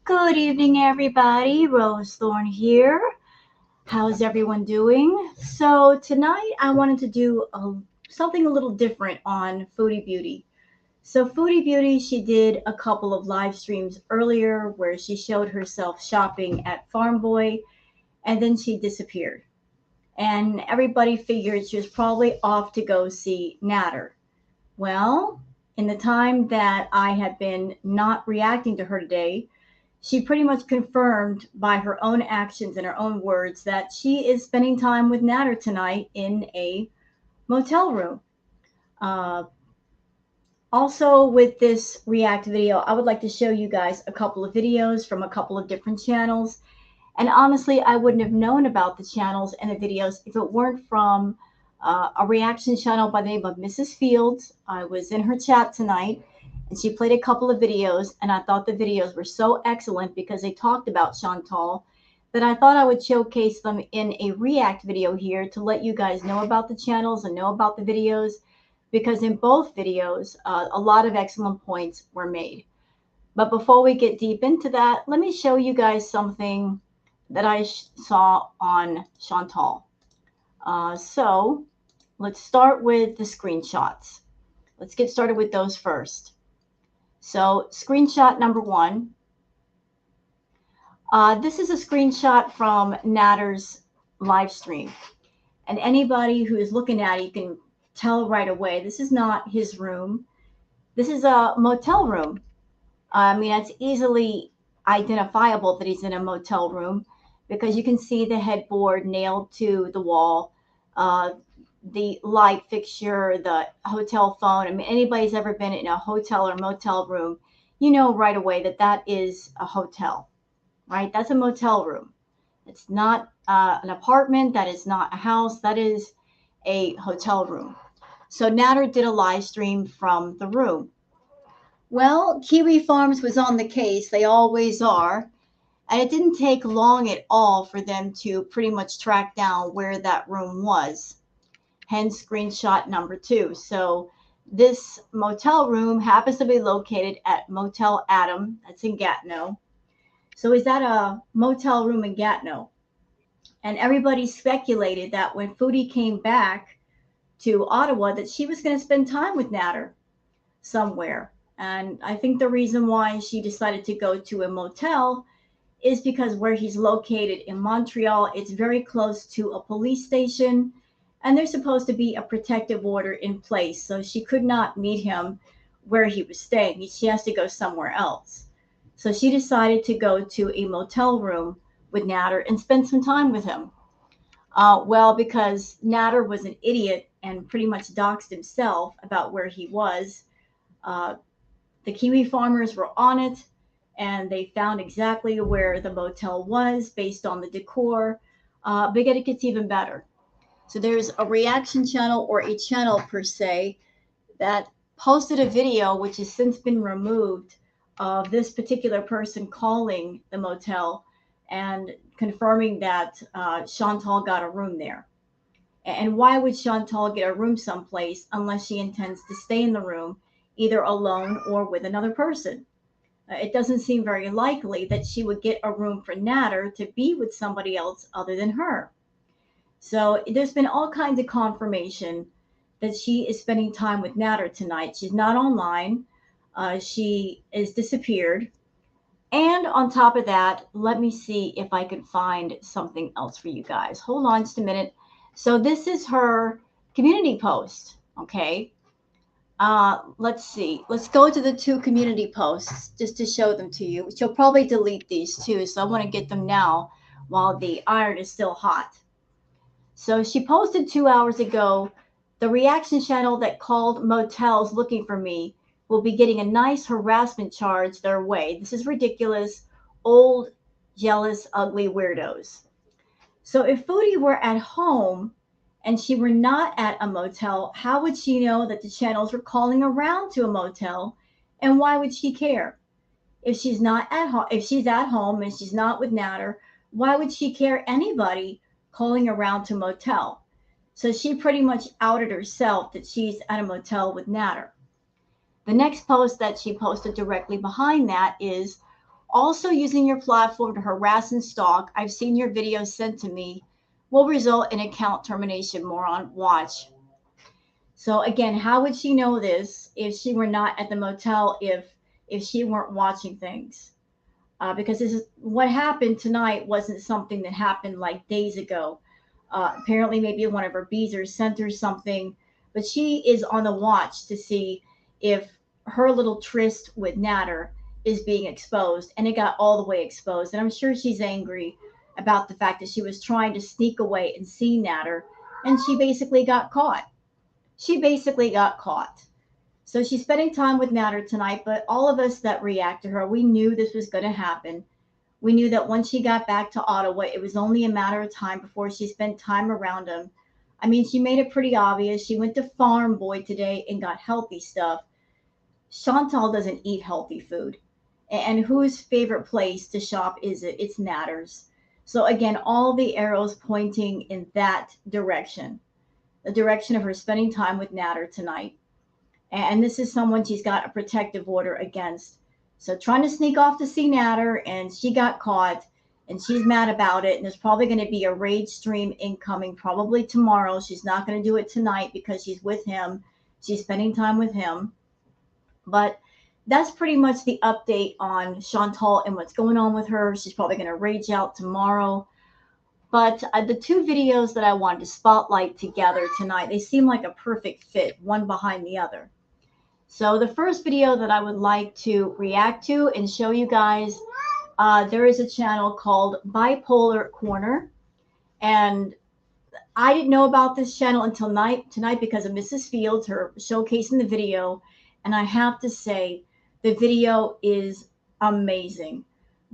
Good evening, everybody. Rose Thorn here. How's everyone doing? So tonight I wanted to do something a little different on Foodie Beauty. So Foodie Beauty, she did a couple of live streams earlier where she showed herself shopping at Farm Boy, and then she disappeared. And everybody figured she was probably off to go see Natter. Well, in the time that I had been not reacting to her today, she pretty much confirmed by her own actions and her own words that she is spending time with Natter tonight in a motel room. Uh, Also, with this react video, I would like to show you guys a couple of videos from a couple of different channels. And honestly, I wouldn't have known about the channels and the videos if it weren't from a reaction channel by the name of Mrs. Fields. I was in her chat tonight and she played a couple of videos, and I thought the videos were so excellent because they talked about Chantal that I thought I would showcase them in a react video here to let you guys know about the channels and know about the videos, because in both videos, a lot of excellent points were made. But before we get deep into that, let me show you guys something that I saw on Chantal. So let's start with the screenshots. Let's get started with those first. So screenshot number one. This is a screenshot from Natter's live stream. And anybody who is looking at it, you can tell right away, this is not his room. This is a motel room. I mean, it's easily identifiable that he's in a motel room because you can see the headboard nailed to the wall, the light fixture, the hotel phone. I mean, anybody's ever been in a hotel or motel room, you know right away that that is a hotel, right? That's a motel room. It's not an apartment. That is not a house. That is a hotel room. So Natter did a live stream from the room. Well, Kiwi Farms was on the case. They always are. And it didn't take long at all for them to pretty much track down where that room was. Hence screenshot number two. So this motel room happens to be located at Motel Adam. That's in Gatineau. So is that a motel room in Gatineau? And everybody speculated that when Foodie came back to Ottawa that she was going to spend time with Natter somewhere. And I think the reason why she decided to go to a motel is because where he's located in Montreal, it's very close to a police station, and there's supposed to be a protective order in place. So she could not meet him where he was staying. She has to go somewhere else. So she decided to go to a motel room with Natter and spend some time with him. Well, because Natter was an idiot and pretty much doxed himself about where he was, the Kiwi farmers were on it, and they found exactly where the motel was based on the decor. But it gets even better. So there's a reaction channel, or a channel per se, that posted a video which has since been removed of this particular person calling the motel and confirming that Chantal got a room there. And why would Chantal get a room someplace unless she intends to stay in the room either alone or with another person? It doesn't seem very likely that she would get a room for Natter to be with somebody else other than her. So there's been all kinds of confirmation that she is spending time with Natter tonight. She's not online. She is disappeared. And on top of that, let me see if I can find something else for you guys. Hold on just a minute. So this is her community post, okay? Let's see. Let's go to the two community posts just to show them to you. She'll probably delete these too, so I want to get them now while the iron is still hot. So she posted 2 hours ago, the reaction channel that called motels looking for me will be getting a nice harassment charge their way. This is ridiculous. Old, jealous, ugly weirdos. So if Foodie were at home and she were not at a motel, how would she know that the channels were calling around to a motel? And why would she care? If she's not at home, if she's at home and she's not with Natter, why would she care anybody calling around to motel? So she pretty much outed herself that she's at a motel with Natter. The next post that she posted directly behind that is, Also, using your platform to harass and stalk, I've seen your videos sent to me, will result in account termination. Moron, watch. So again, how would she know this if she were not at the motel, if she weren't watching things? Because this is what happened tonight wasn't something that happened like days ago. Apparently, maybe one of her beezers sent her something, but she is on the watch to see if her little tryst with Natter is being exposed, and it got all the way exposed. And I'm sure she's angry about the fact that she was trying to sneak away and see Natter, and she basically got caught. She basically got caught. So she's spending time with Natter tonight, but all of us that react to her, we knew this was going to happen. We knew that once she got back to Ottawa, it was only a matter of time before she spent time around him. I mean, she made it pretty obvious. She went to Farm Boy today and got healthy stuff. Chantal doesn't eat healthy food. And whose favorite place to shop is it? It's Natter's. So again, all the arrows pointing in that direction, the direction of her spending time with Natter tonight. And this is someone she's got a protective order against. So trying to sneak off to see Natter, and she got caught, and she's mad about it. And there's probably going to be a rage stream incoming probably tomorrow. She's not going to do it tonight because she's with him. She's spending time with him. But that's pretty much the update on Chantal and what's going on with her. She's probably going to rage out tomorrow. But the two videos that I wanted to spotlight together tonight, they seem like a perfect fit, one behind the other. So the first video that I would like to react to and show you guys, there is a channel called Bipolar Corner. And I didn't know about this channel until tonight because of Mrs. Fields, her showcasing the video. And I have to say, the video is amazing.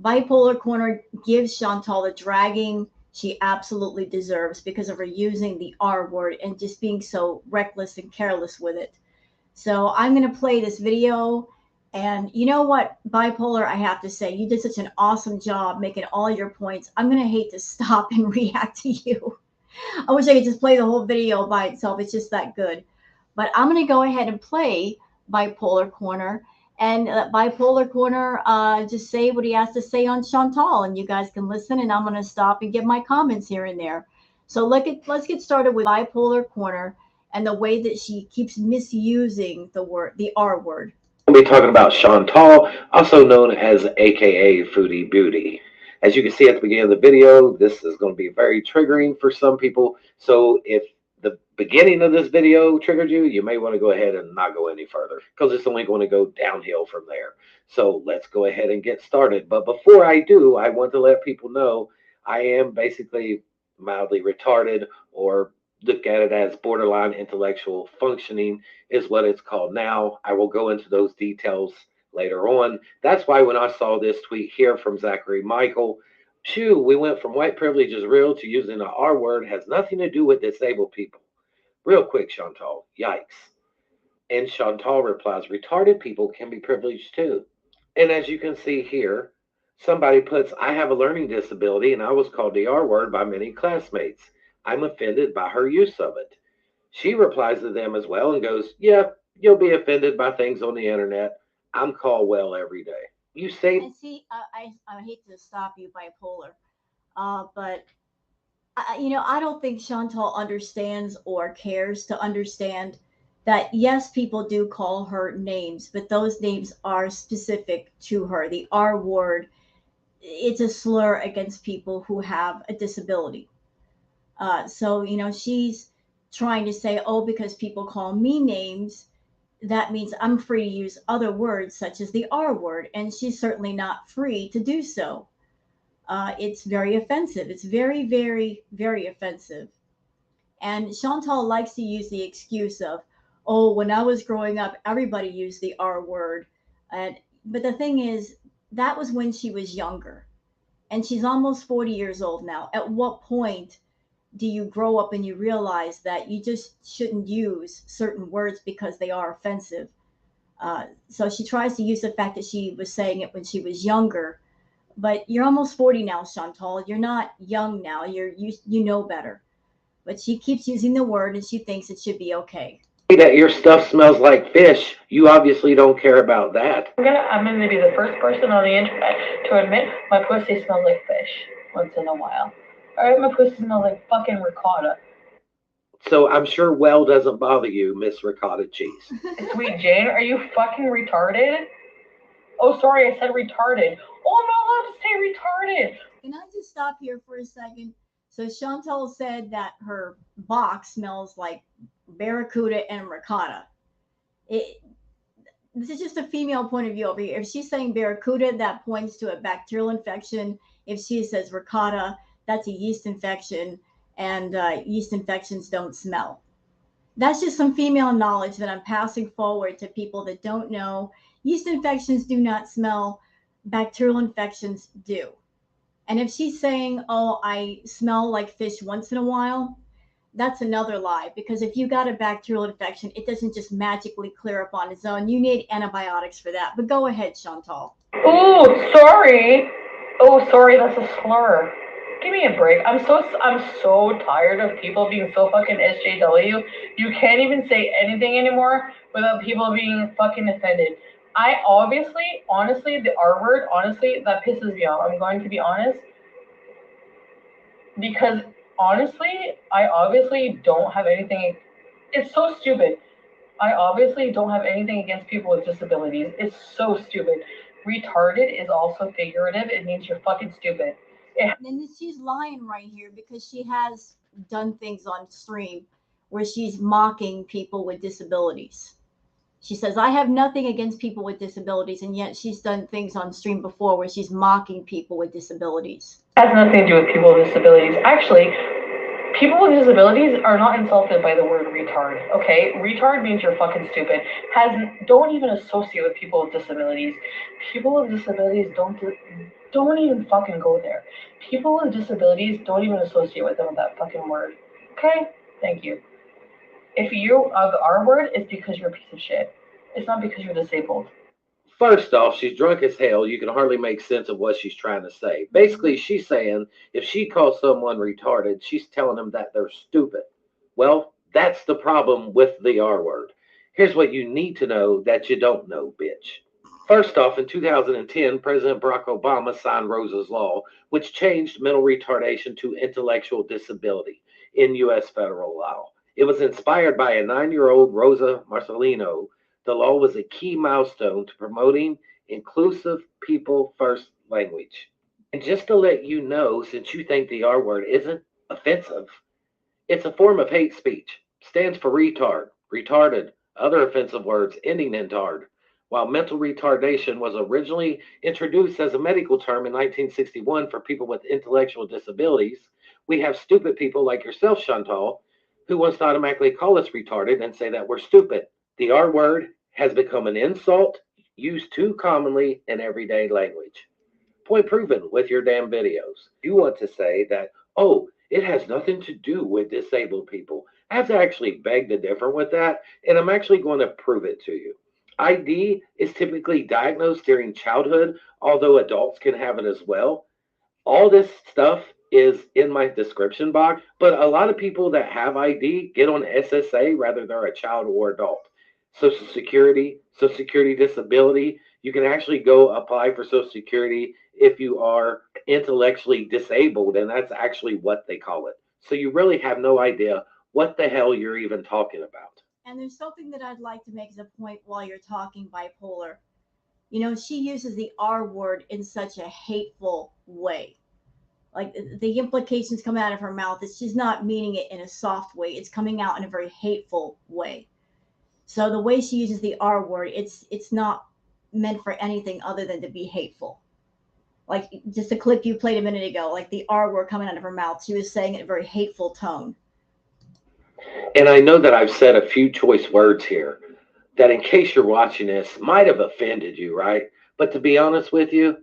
Bipolar Corner gives Chantal the dragging she absolutely deserves because of her using the R word and just being so reckless and careless with it. So I'm going to play this video. And you know what, Bipolar, I have to say, you did such an awesome job making all your points. I'm going to hate to stop and react to you. I wish I could just play the whole video by itself. It's just that good. But I'm going to go ahead and play Bipolar Corner. And Bipolar Corner, just say what he has to say on Chantal. And you guys can listen. And I'm going to stop and give my comments here and there. So let's get started with Bipolar Corner and the way that she keeps misusing the R word. We'll be talking about Chantal, also known as AKA Foodie Beauty. As you can see at the beginning of the video, this is going to be very triggering for some people. So if the beginning of this video triggered you, you may want to go ahead and not go any further because it's only going to go downhill from there. So let's go ahead and get started. But before I do, I want to let people know I am basically mildly retarded, or look at it as borderline intellectual functioning is what it's called now. I will go into those details later on. That's why when I saw this tweet here from Zachary Michael, shoo, we went from white privilege is real to using the R word has nothing to do with disabled people. Real quick, Chantal, yikes. And Chantal replies, retarded people can be privileged too. And as you can see here, somebody puts, I have a learning disability and I was called the R word by many classmates. I'm offended by her use of it. She replies to them as well and goes, yeah, you'll be offended by things on the internet. I'm called well every day. You say. And see, I hate to stop you, Bipolar, but I don't think Chantal understands or cares to understand that yes, people do call her names, but those names are specific to her. The R word, it's a slur against people who have a disability. So she's trying to say, oh, because people call me names, that means I'm free to use other words such as the R word, and she's certainly not free to do so. It's very offensive. It's very, very, very offensive. And Chantal likes to use the excuse of, oh, when I was growing up, everybody used the R word. But the thing is, that was when she was younger. And she's almost 40 years old now. At what point do you grow up and you realize that you just shouldn't use certain words because they are offensive? So she tries to use the fact that she was saying it when she was younger. But you're almost 40 now, Chantal. You're not young now. You know better. But she keeps using the word and she thinks it should be okay. That your stuff smells like fish, you obviously don't care about that. I'm gonna be the first person on the internet to admit my pussy smells like fish once in a while. Alright, my pussy smells like fucking ricotta. So I'm sure well doesn't bother you, Miss Ricotta Cheese. Sweet Jane, are you fucking retarded? Oh, sorry, I said retarded. Oh, I'm not allowed to say retarded. Can I just stop here for a second? So Chantal said that her box smells like barracuda and ricotta. This is just a female point of view over here. If she's saying barracuda, that points to a bacterial infection. If she says ricotta, that's a yeast infection, and yeast infections don't smell. That's just some female knowledge that I'm passing forward to people that don't know. Yeast infections do not smell, bacterial infections do. And if she's saying, oh, I smell like fish once in a while, that's another lie, because if you got a bacterial infection, it doesn't just magically clear up on its own. You need antibiotics for that. But go ahead, Chantal. Oh, sorry. Oh, sorry, that's a slur. Give me a break. I'm so tired of people being so fucking SJW. You can't even say anything anymore without people being fucking offended. I honestly, the R word, honestly, that pisses me off. I'm going to be honest. Because honestly, I obviously don't have anything. It's so stupid. I obviously don't have anything against people with disabilities. It's so stupid. Retarded is also figurative. It means you're fucking stupid. And she's lying right here because she has done things on stream where she's mocking people with disabilities. She says, I have nothing against people with disabilities, and yet she's done things on stream before where she's mocking people with disabilities. It has nothing to do with people with disabilities. Actually, people with disabilities are not insulted by the word retard, okay? Retard means you're fucking stupid. Don't even associate with people with disabilities. People with disabilities don't even fucking go there. People with disabilities don't even associate with them with that fucking word. Okay? Thank you. If you are the R word, it's because you're a piece of shit. It's not because you're disabled. First off, she's drunk as hell. You can hardly make sense of what she's trying to say. Basically, she's saying if she calls someone retarded, she's telling them that they're stupid. Well, that's the problem with the R word. Here's what you need to know that you don't know, bitch. First off, in 2010, President Barack Obama signed Rose's Law, which changed mental retardation to intellectual disability in U.S. federal law. It was inspired by a 9-year-old Rosa Marcelino. The law was a key milestone to promoting inclusive people first language. And just to let you know, since you think the R word isn't offensive, it's a form of hate speech. Stands for retard, retarded, other offensive words ending in tard. While mental retardation was originally introduced as a medical term in 1961 for people with intellectual disabilities, we have stupid people like yourself, Chantal, who wants to automatically call us retarded and say that we're stupid. The R word has become an insult used too commonly in everyday language. Point proven with your damn videos. You want to say that, oh, it has nothing to do with disabled people. I have to actually beg to differ with that, and I'm actually going to prove it to you. ID is typically diagnosed during childhood, although adults can have it as well. All this stuff is in my description box, but a lot of people that have ID get on SSA, whether they're a child or adult. Social Security disability, you can actually go apply for Social Security if you are intellectually disabled, and that's actually what they call it. So you really have no idea what the hell you're even talking about. And there's something that I'd like to make as a point while you're talking bipolar. You know, she uses the R word in such a hateful way. Like the implications coming out of her mouth, it's she's not meaning it in a soft way. It's coming out in a very hateful way. So the way she uses the R word, it's not meant for anything other than to be hateful. Like just a clip you played a minute ago, like the R word coming out of her mouth, she was saying it in a very hateful tone. And I know that I've said a few choice words here that, in case you're watching this, might have offended you, right? But to be honest with you,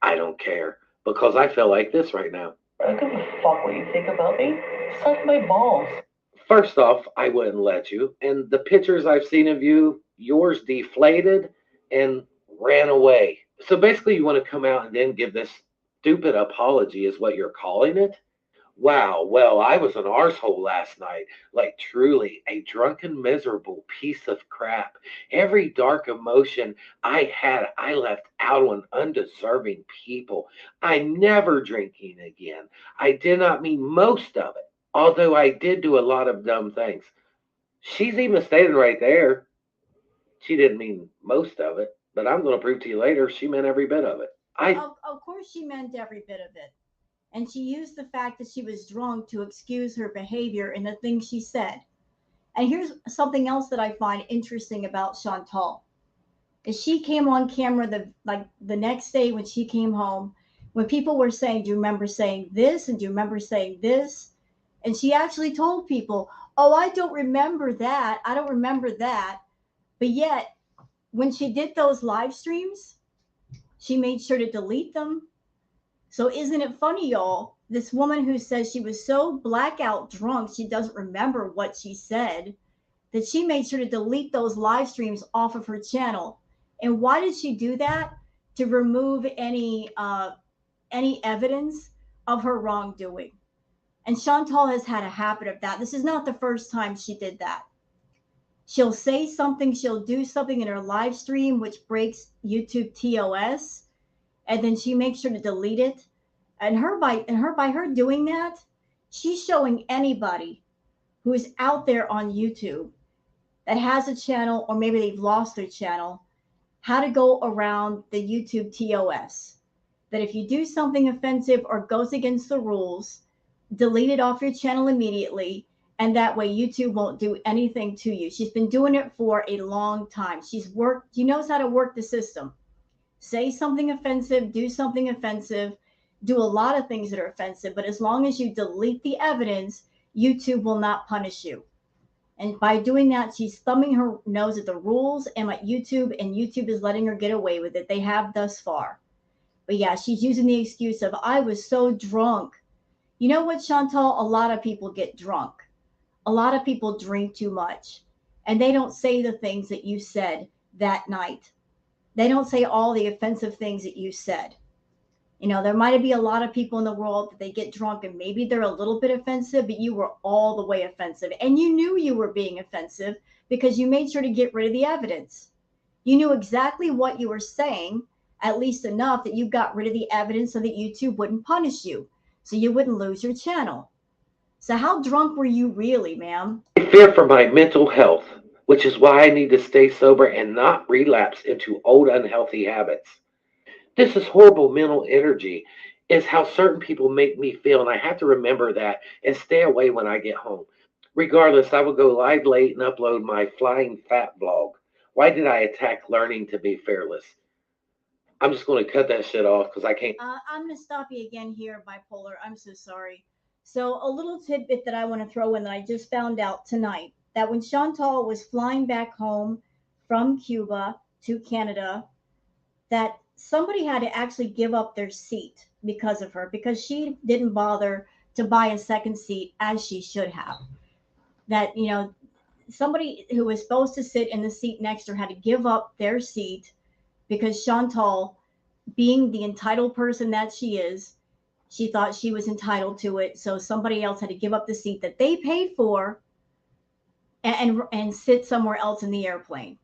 I don't care because I feel like this right now. I don't give a fuck what you think about me. Suck my balls. First off, I wouldn't let you. And the pictures I've seen of you, yours deflated and ran away. So basically, you want to come out and then give this stupid apology, is what you're calling it. Wow, well, I was an arsehole last night. Like, truly, a drunken, miserable piece of crap. Every dark emotion I had, I left out on undeserving people. I'm never drinking again. I did not mean most of it, although I did do a lot of dumb things. She's even stated right there she didn't mean most of it, but I'm going to prove to you later she meant every bit of it. Of course, she meant every bit of it. And she used the fact that she was drunk to excuse her behavior and the things she said. And here's something else that I find interesting about Chantal. Is she came on camera the next day when she came home, when people were saying, "Do you remember saying this?" and "Do you remember saying this?" And she actually told people, "Oh, I don't remember that. I don't remember that." But yet, when she did those live streams, she made sure to delete them. So isn't it funny, y'all? This woman who says she was so blackout drunk she doesn't remember what she said, that she made sure to delete those live streams off of her channel. And why did she do that? To remove any evidence of her wrongdoing. And Chantal has had a habit of that. This is not the first time she did that. She'll say something, she'll do something in her live stream which breaks YouTube TOS, and then she makes sure to delete it. And by her doing that, she's showing anybody who's out there on YouTube that has a channel, or maybe they've lost their channel, how to go around the YouTube TOS. That if you do something offensive or goes against the rules, delete it off your channel immediately, and that way YouTube won't do anything to you. She's been doing it for a long time. She knows how to work the system. Say something offensive, do something offensive, do a lot of things that are offensive, but as long as you delete the evidence, YouTube will not punish you. And by doing that, she's thumbing her nose at the rules and at YouTube, and YouTube is letting her get away with it. They have thus far. But yeah, she's using the excuse of, "I was so drunk." You know what, Chantal? A lot of people get drunk. A lot of people drink too much, and they don't say the things that you said that night. They don't say all the offensive things that you said. You know, there might be a lot of people in the world that they get drunk and maybe they're a little bit offensive, but you were all the way offensive. And you knew you were being offensive because you made sure to get rid of the evidence. You knew exactly what you were saying, at least enough that you got rid of the evidence so that YouTube wouldn't punish you, so you wouldn't lose your channel. So how drunk were you really, ma'am? I fear for my mental health, which is why I need to stay sober and not relapse into old unhealthy habits. This is horrible mental energy, is how certain people make me feel, and I have to remember that and stay away when I get home. Regardless, I will go live late and upload my flying fat vlog. Why did I attack learning to be fearless? I'm just going to cut that shit off because I can't. I'm going to stop you again here, Bipolar. I'm so sorry. So a little tidbit that I want to throw in that I just found out tonight, that when Chantal was flying back home from Cuba to Canada, that somebody had to actually give up their seat because of her, because she didn't bother to buy a second seat as she should have. That, you know, somebody who was supposed to sit in the seat next to her had to give up their seat because Chantal, being the entitled person that she is, she thought she was entitled to it. So somebody else had to give up the seat that they paid for and sit somewhere else in the airplane.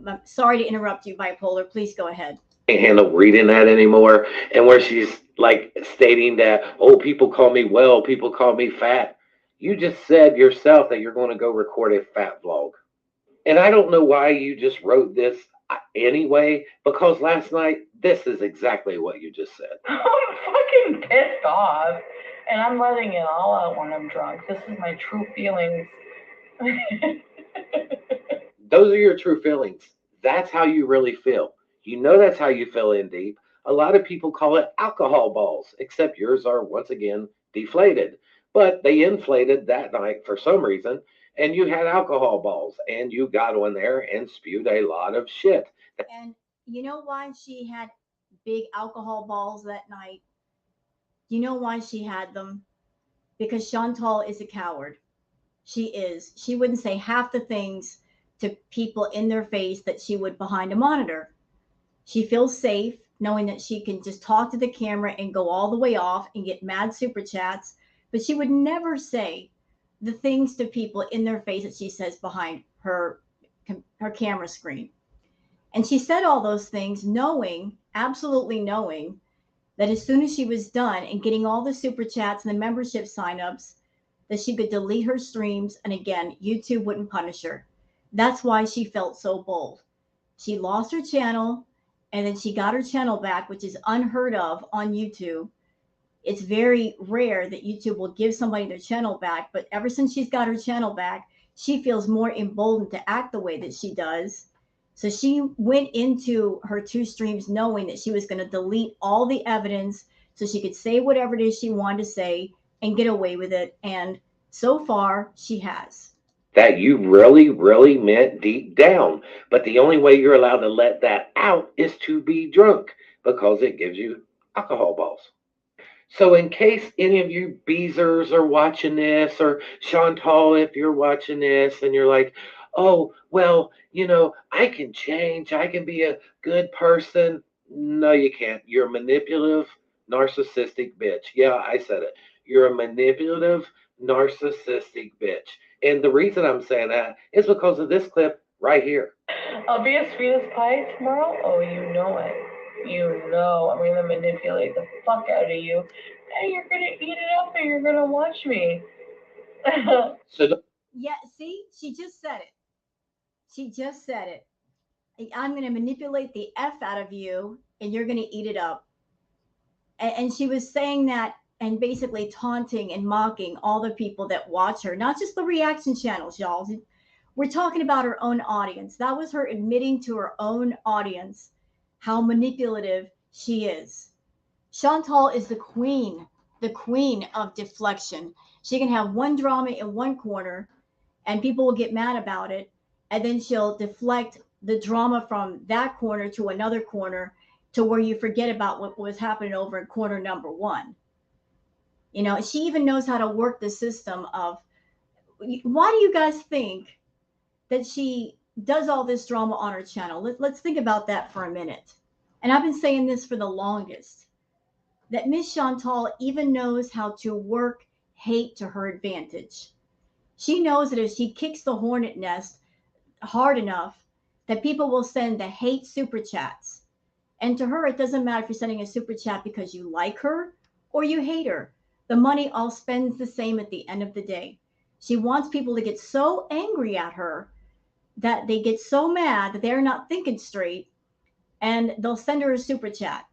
I'm sorry to interrupt you, Bipolar. Please go ahead. Can't handle reading that anymore. And where she's like stating that, oh, people call me well, people call me fat. You just said yourself that you're going to go record a fat vlog. And I don't know why you just wrote this anyway, because last night, this is exactly what you just said. I'm fucking pissed off, and I'm letting it all out when I'm drunk. This is my true feelings. Those are your true feelings. That's how you really feel. You know that's how you feel in deep. A lot of people call it alcohol balls, except yours are once again deflated. But they inflated that night for some reason, and you had alcohol balls, and you got on there and spewed a lot of shit. And you know why she had big alcohol balls that night? You know why she had them? Because Chantal is a coward. She is. She wouldn't say half the things to people in their face that she would behind a monitor. She feels safe knowing that she can just talk to the camera and go all the way off and get mad super chats. but she would never say the things to people in their face that she says behind her camera screen. And she said all those things knowing, absolutely knowing, that as soon as she was done and getting all the super chats and the membership signups, that she could delete her streams, and again, YouTube wouldn't punish her. That's why she felt so bold. She lost her channel, and then she got her channel back, which is unheard of on YouTube. It's very rare that YouTube will give somebody their channel back, but ever since she's got her channel back, she feels more emboldened to act the way that she does. So she went into her 2 streams knowing that she was going to delete all the evidence so she could say whatever it is she wanted to say and get away with it. And so far, she has. That you really, really meant deep down. But the only way you're allowed to let that out is to be drunk, because it gives you alcohol balls. So in case any of you Beezers are watching this, or Chantal, if you're watching this and you're like, oh, well, I can change. I can be a good person. No, you can't. You're a manipulative, narcissistic bitch. Yeah, I said it. You're a manipulative, narcissistic bitch. And the reason I'm saying that is because of this clip right here. I'll be as sweet as pie tomorrow. Oh, you know it. You know I'm going to manipulate the fuck out of you. And you're going to eat it up and you're going to watch me. Yeah, see? She just said it. She just said it. I'm going to manipulate the F out of you and you're going to eat it up. And she was saying that and basically taunting and mocking all the people that watch her, not just the reaction channels, y'all. We're talking about her own audience. That was her admitting to her own audience how manipulative she is. Chantal is the queen of deflection. She can have one drama in one corner and people will get mad about it. And then she'll deflect the drama from that corner to another corner to where you forget about what was happening over in corner number 1. She even knows how to work the system of, why do you guys think that she does all this drama on her channel? Let's think about that for a minute. And I've been saying this for the longest, that Miss Chantal even knows how to work hate to her advantage. She knows that if she kicks the hornet nest hard enough, that people will send the hate super chats. And to her, it doesn't matter if you're sending a super chat because you like her or you hate her. The money all spends the same at the end of the day. She wants people to get so angry at her that they get so mad that they're not thinking straight, and they'll send her a super chat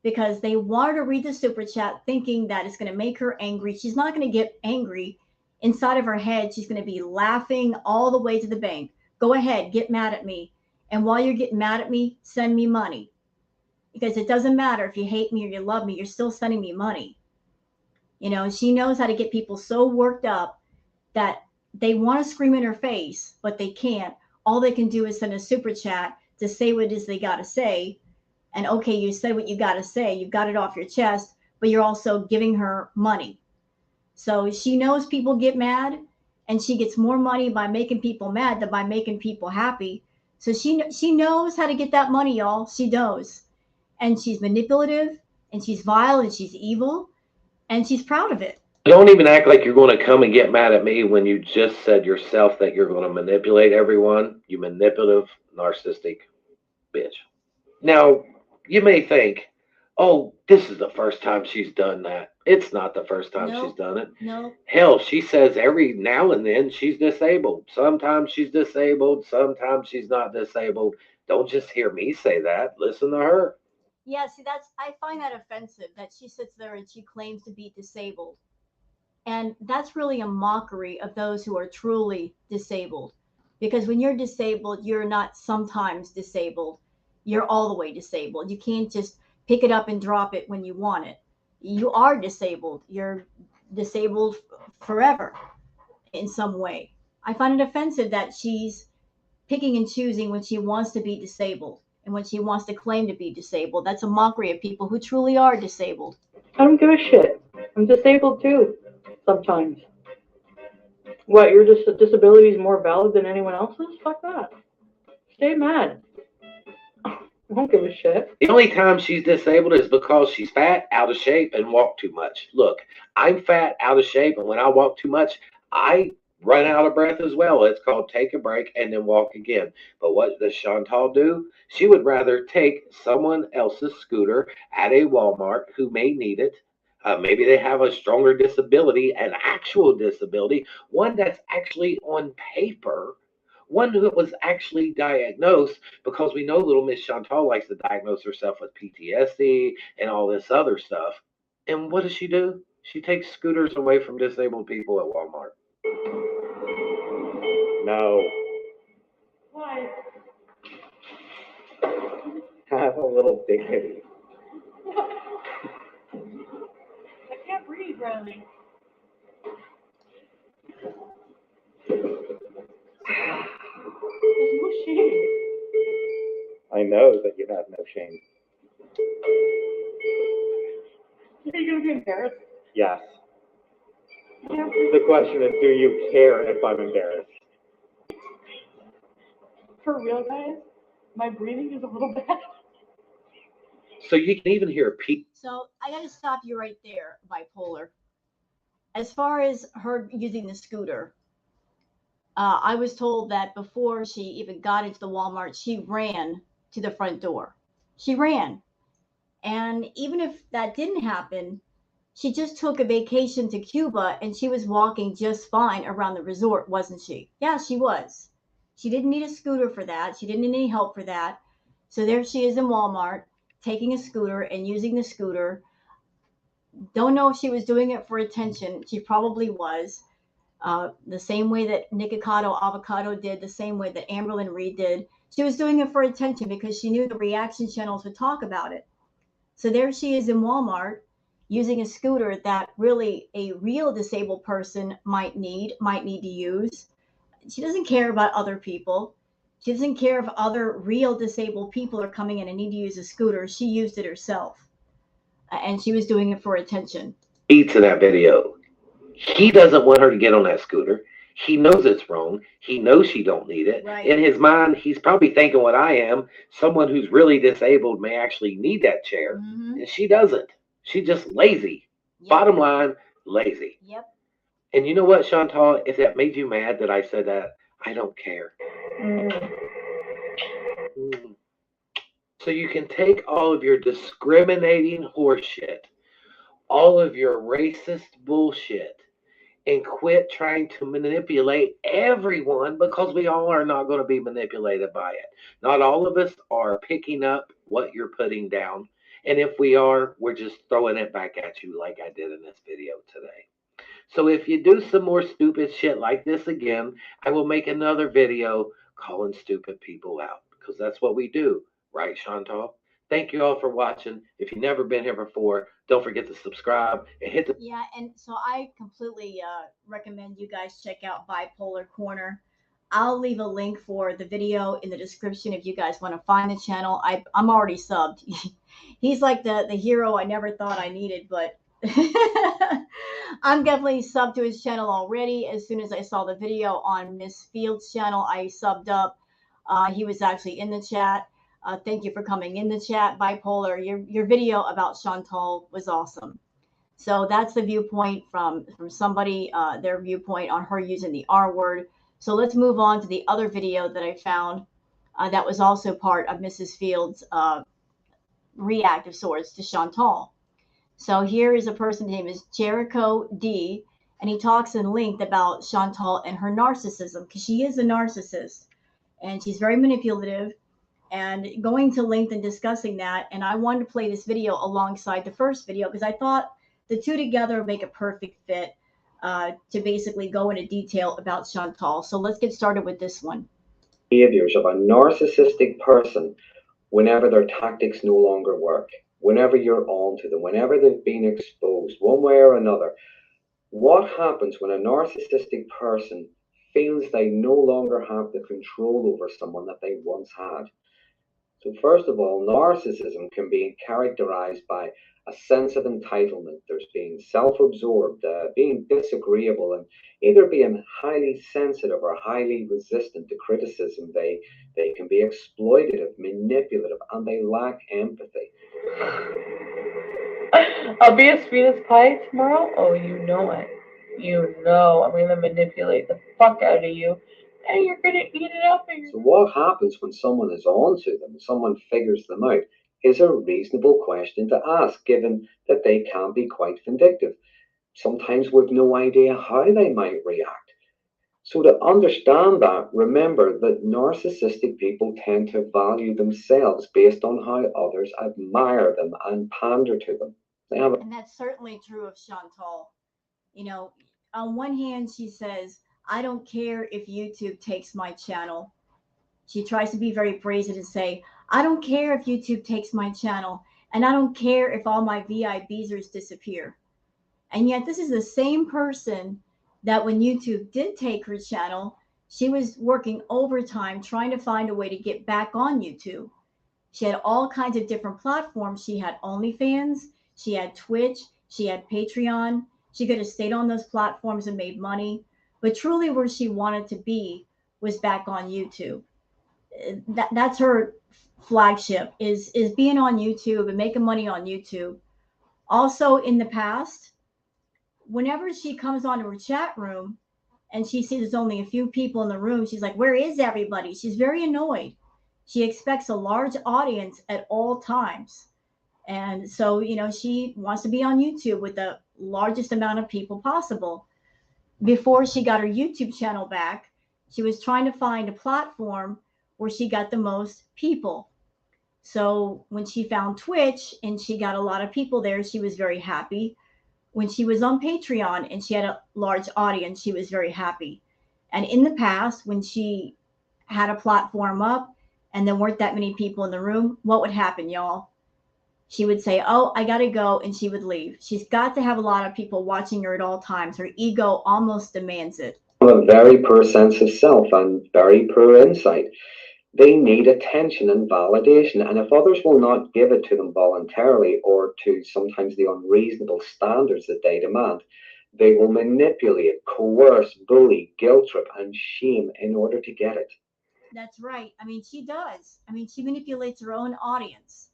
because they want her to read the super chat thinking that it's going to make her angry. She's not going to get angry. Inside of her head, she's going to be laughing all the way to the bank. Go ahead, get mad at me. And while you're getting mad at me, send me money. Because it doesn't matter if you hate me or you love me, you're still sending me money. She knows how to get people so worked up that they want to scream in her face, but they can't. All they can do is send a super chat to say what it is they got to say. And okay, you said what you got to say. You've got it off your chest, but you're also giving her money. So she knows people get mad, and she gets more money by making people mad than by making people happy. So she knows how to get that money, y'all. She knows. And she's manipulative, and she's vile, and she's evil, and she's proud of it. Don't even act like you're going to come and get mad at me when you just said yourself that you're going to manipulate everyone. You manipulative, narcissistic bitch. Now, you may think, oh, this is the first time she's done that. It's not the first time she's done it. No. Hell, she says every now and then she's disabled. Sometimes she's disabled. Sometimes she's not disabled. Don't just hear me say that. Listen to her. Yeah, see, I find that offensive that she sits there and she claims to be disabled. And that's really a mockery of those who are truly disabled. Because when you're disabled, you're not sometimes disabled. You're all the way disabled. You can't just pick it up and drop it when you want it. You are disabled. You're disabled forever in some way. I find it offensive that she's picking and choosing when she wants to be disabled and when she wants to claim to be disabled. That's a mockery of people who truly are disabled. I don't give a shit. I'm disabled too, sometimes. What, your disability is more valid than anyone else's? Fuck that. Stay mad. I don't give a shit. The only time she's disabled is because she's fat, out of shape, and walk too much. Look, I'm fat, out of shape, and when I walk too much, I run out of breath as well. It's called take a break and then walk again. But what does Chantal do? She would rather take someone else's scooter at a Walmart who may need it. Maybe they have a stronger disability, an actual disability, one that's actually on paper, one who was actually diagnosed, because we know little Miss Chantal likes to diagnose herself with PTSD and all this other stuff. And what does she do? She takes scooters away from disabled people at Walmart. No. Why? Have a little dignity. I can't breathe, Riley. There's no shame. I know that you have no shame. Are you gonna be embarrassed? Yes. I can't breathe. The question is, do you care if I'm embarrassed? For real, guys, my breathing is a little bad. So you can even hear Pete. So I got to stop you right there, Bipolar. As far as her using the scooter, I was told that before she even got into the Walmart, she ran to the front door. She ran. And even if that didn't happen, she just took a vacation to Cuba and she was walking just fine around the resort, wasn't she? Yeah, she was. She didn't need a scooter for that. She didn't need any help for that. So there she is in Walmart taking a scooter and using the scooter. Don't know if she was doing it for attention. She probably was. The same way that Nikocado Avocado did, the same way that Amberlyn Reed did. She was doing it for attention because she knew the reaction channels would talk about it. So there she is in Walmart using a scooter that really a real disabled person might need to use. She doesn't care about other people. She doesn't care if other real disabled people are coming in and need to use a scooter. She used it herself. And she was doing it for attention. Eats in that video. He doesn't want her to get on that scooter. He knows it's wrong. He knows she don't need it. Right. In his mind, he's probably thinking what I am. Someone who's really disabled may actually need that chair. Mm-hmm. And she doesn't. She's just lazy. Yep. Bottom line, lazy. Yep. And you know what, Chantal? If that made you mad that I said that, I don't care. So you can take all of your discriminating horseshit, all of your racist bullshit, and quit trying to manipulate everyone, because we all are not going to be manipulated by it. Not all of us are picking up what you're putting down. And if we are, we're just throwing it back at you like I did in this video today. So if you do some more stupid shit like this again, I will make another video calling stupid people out, because that's what we do. Right, Chantal? Thank you all for watching. If you've never been here before, don't forget to subscribe and hit the... Yeah, and so I completely recommend you guys check out Bipolar Corner. I'll leave a link for the video in the description if you guys want to find the channel. I'm already subbed. He's like the hero I never thought I needed, but I'm definitely subbed to his channel already. As soon as I saw the video on Miss Field's channel, I subbed up. He was actually in the chat. Thank you for coming in the chat, Bipolar. Your video about Chantal was awesome. So that's the viewpoint from somebody, their viewpoint on her using the R word. So let's move on to the other video that I found that was also part of Mrs. Field's react of sorts to Chantal. So here is a person, his name is JERICHO DEE, and he talks in length about Chantal and her narcissism, because she is a narcissist and she's very manipulative, and going to length and discussing that. And I wanted to play this video alongside the first video because I thought the two together make a perfect fit to basically go into detail about Chantal. So let's get started with this one. Behaviors of a narcissistic person whenever their tactics no longer work, whenever you're on to them, whenever they've been exposed one way or another. What happens when a narcissistic person feels they no longer have the control over someone that they once had? So first of all, narcissism can be characterized by a sense of entitlement. There's being self-absorbed, being disagreeable, and either being highly sensitive or highly resistant to criticism. They can be exploitative, manipulative, and they lack empathy. I'll be a sweet as pie tomorrow. Oh, you know it. You know I'm gonna manipulate the fuck out of you, and you're gonna eat it up. And So what happens when someone is on to them, someone figures them out, is a reasonable question to ask, given that they can be quite vindictive, sometimes with no idea how they might react. So to understand that, remember that narcissistic people tend to value themselves based on how others admire them and pander to them. They have And that's certainly true of Chantal. You know, on one hand, she says, I don't care if YouTube takes my channel. She tries to be very brazen and say, I don't care if YouTube takes my channel, and I don't care if all my VIBers disappear. And yet, this is the same person that when YouTube did take her channel, she was working overtime trying to find a way to get back on YouTube. She had all kinds of different platforms. She had OnlyFans, she had Twitch, she had Patreon. She could have stayed on those platforms and made money. But truly, where she wanted to be was back on YouTube. That's her flagship is being on YouTube and making money on YouTube. Also, in the past, whenever she comes onto her chat room and she sees there's only a few people in the room, she's like, where is everybody? She's very annoyed. She expects a large audience at all times. And so, she wants to be on YouTube with the largest amount of people possible. Before she got her YouTube channel back, she was trying to find a platform where she got the most people. So when she found Twitch and she got a lot of people there, she was very happy. When she was on Patreon and she had a large audience, she was very happy. And in the past, when she had a platform up and there weren't that many people in the room, what would happen, y'all? She would say, oh, I got to go. And she would leave. She's got to have a lot of people watching her at all times. Her ego almost demands it. a very poor sense of self and very poor insight. They need attention and validation, and if others will not give it to them voluntarily or to sometimes the unreasonable standards that they demand, they will manipulate, coerce, bully, guilt trip, and shame in order to get it. That's right. I mean, she does. I mean, she manipulates her own audience.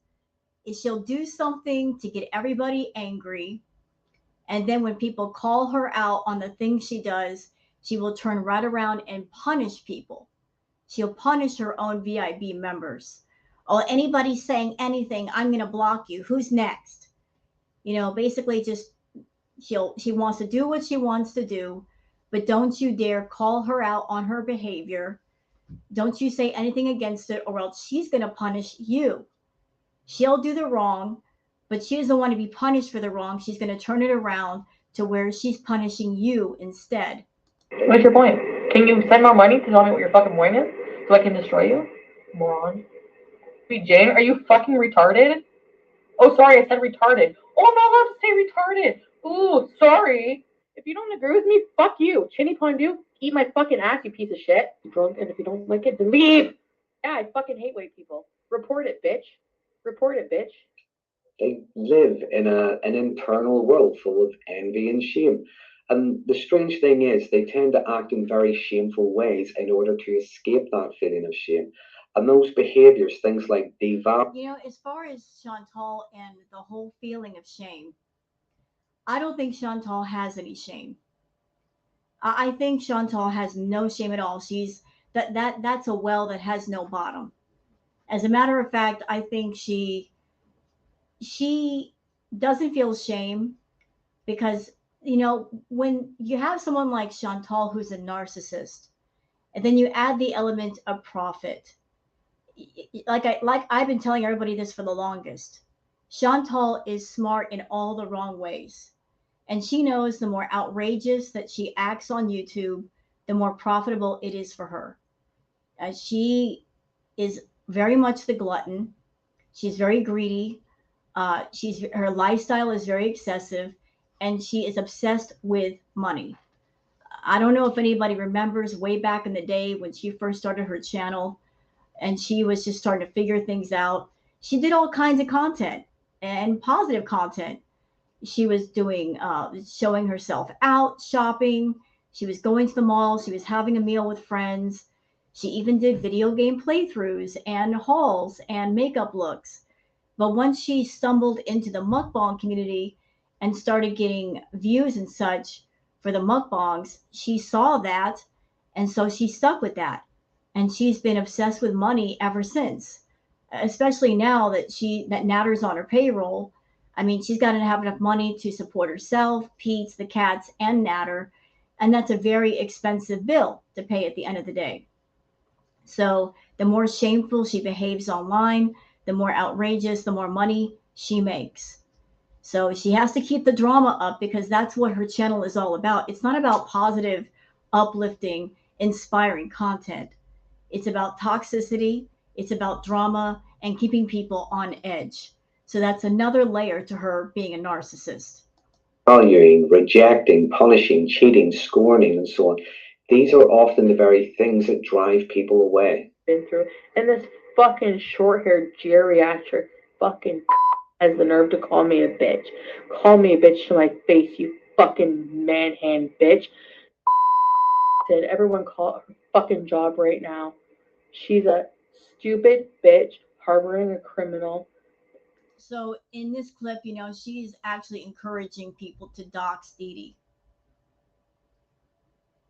She'll do something to get everybody angry. And then when people call her out on the things she does, she will turn right around and punish people. She'll punish her own VIB members. Oh, anybody saying anything, I'm going to block you. Who's next? Basically just she wants to do what she wants to do, but don't you dare call her out on her behavior. Don't you say anything against it, or else she's going to punish you. She'll do the wrong, but she doesn't want to be punished for the wrong. She's going to turn it around to where she's punishing you instead. what's your point? Can you send more money to tell me what your fucking point is, so I can destroy you, moron? Wait, Jane, are you fucking retarded? Oh, sorry, I said retarded. Oh, I'm not allowed to say retarded. Ooh, sorry. If you don't agree with me, fuck you. Chinny Pondu, eat my fucking ass, you piece of shit. You're drunk, and if you don't like it, then leave. Yeah, I fucking hate white people. Report it, bitch. Report it, bitch. They live in an internal world full of envy and shame. And the strange thing is, they tend to act in very shameful ways in order to escape that feeling of shame. And those behaviors, things like devalue. As far as Chantal and the whole feeling of shame, I don't think Chantal has any shame. I think Chantal has no shame at all. She's that's a well that has no bottom. As a matter of fact, I think she doesn't feel shame because when you have someone like Chantal who's a narcissist, and then you add the element of profit, like I've been telling everybody this for the longest. Chantal is smart in all the wrong ways, and she knows the more outrageous that she acts on YouTube, the more profitable it is for her. She is very much the glutton. She's very greedy. Her lifestyle is very excessive, and she is obsessed with money. I don't know if anybody remembers way back in the day when she first started her channel. and she was just starting to figure things out. She did all kinds of content and positive content. She was doing, showing herself out shopping. She was going to the mall. She was having a meal with friends. She even did video game playthroughs and hauls and makeup looks. But once she stumbled into the mukbang community and started getting views and such for the mukbangs, she saw that, and so she stuck with that. And she's been obsessed with money ever since. Especially now that Natter's on her payroll. I mean, she's got to have enough money to support herself, Pete's, the cats, and Natter, and that's a very expensive bill to pay at the end of the day. So the more shameful she behaves online, the more outrageous, the more money she makes. So she has to keep the drama up because that's what her channel is all about. It's not about positive, uplifting, inspiring content. It's about toxicity, it's about drama, and keeping people on edge. So that's another layer to her being a narcissist. Valuing, rejecting, punishing, cheating, scorning, and so on. These are often the very things that drive people away. Been through, and this fucking short-haired geriatric fucking has the nerve to call me a bitch. Call me a bitch to my face, you fucking man-hand bitch. Said everyone call her fucking job right now. She's a stupid bitch harboring a criminal. So in this clip, she's actually encouraging people to dox Dee Dee.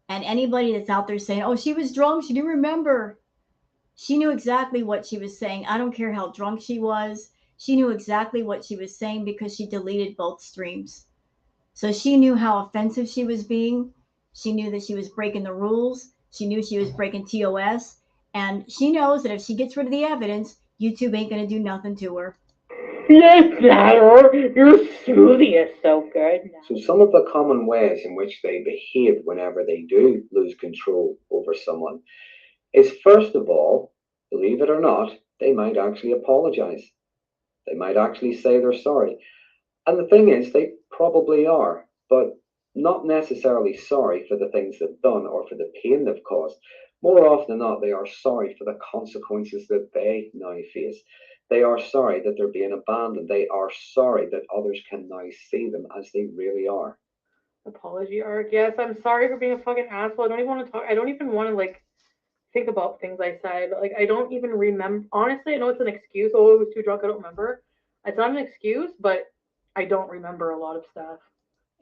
And anybody that's out there saying, oh, she was drunk, she didn't remember. She knew exactly what she was saying. I don't care how drunk she was. She knew exactly what she was saying because she deleted both streams. So she knew how offensive she was being. She knew that she was breaking the rules. She knew she was breaking TOS. And she knows that if she gets rid of the evidence, YouTube ain't going to do nothing to her. Yes, Natter, your smoothie is so good. So some of the common ways in which they behave whenever they do lose control over someone is, first of all, believe it or not, they might actually apologize. They might actually say they're sorry. And the thing is, they probably are, but not necessarily sorry for the things they've done or for the pain they've caused. More often than not, they are sorry for the consequences that they now face. They are sorry that they're being abandoned. They are sorry that others can now see them as they really are. Apology arc. Yes, I'm sorry for being a fucking asshole. I don't even want to talk. I don't even want to think about things I said. I don't even remember. Honestly, I know it's an excuse. Oh, I was too drunk. I don't remember. It's not an excuse, but I don't remember a lot of stuff.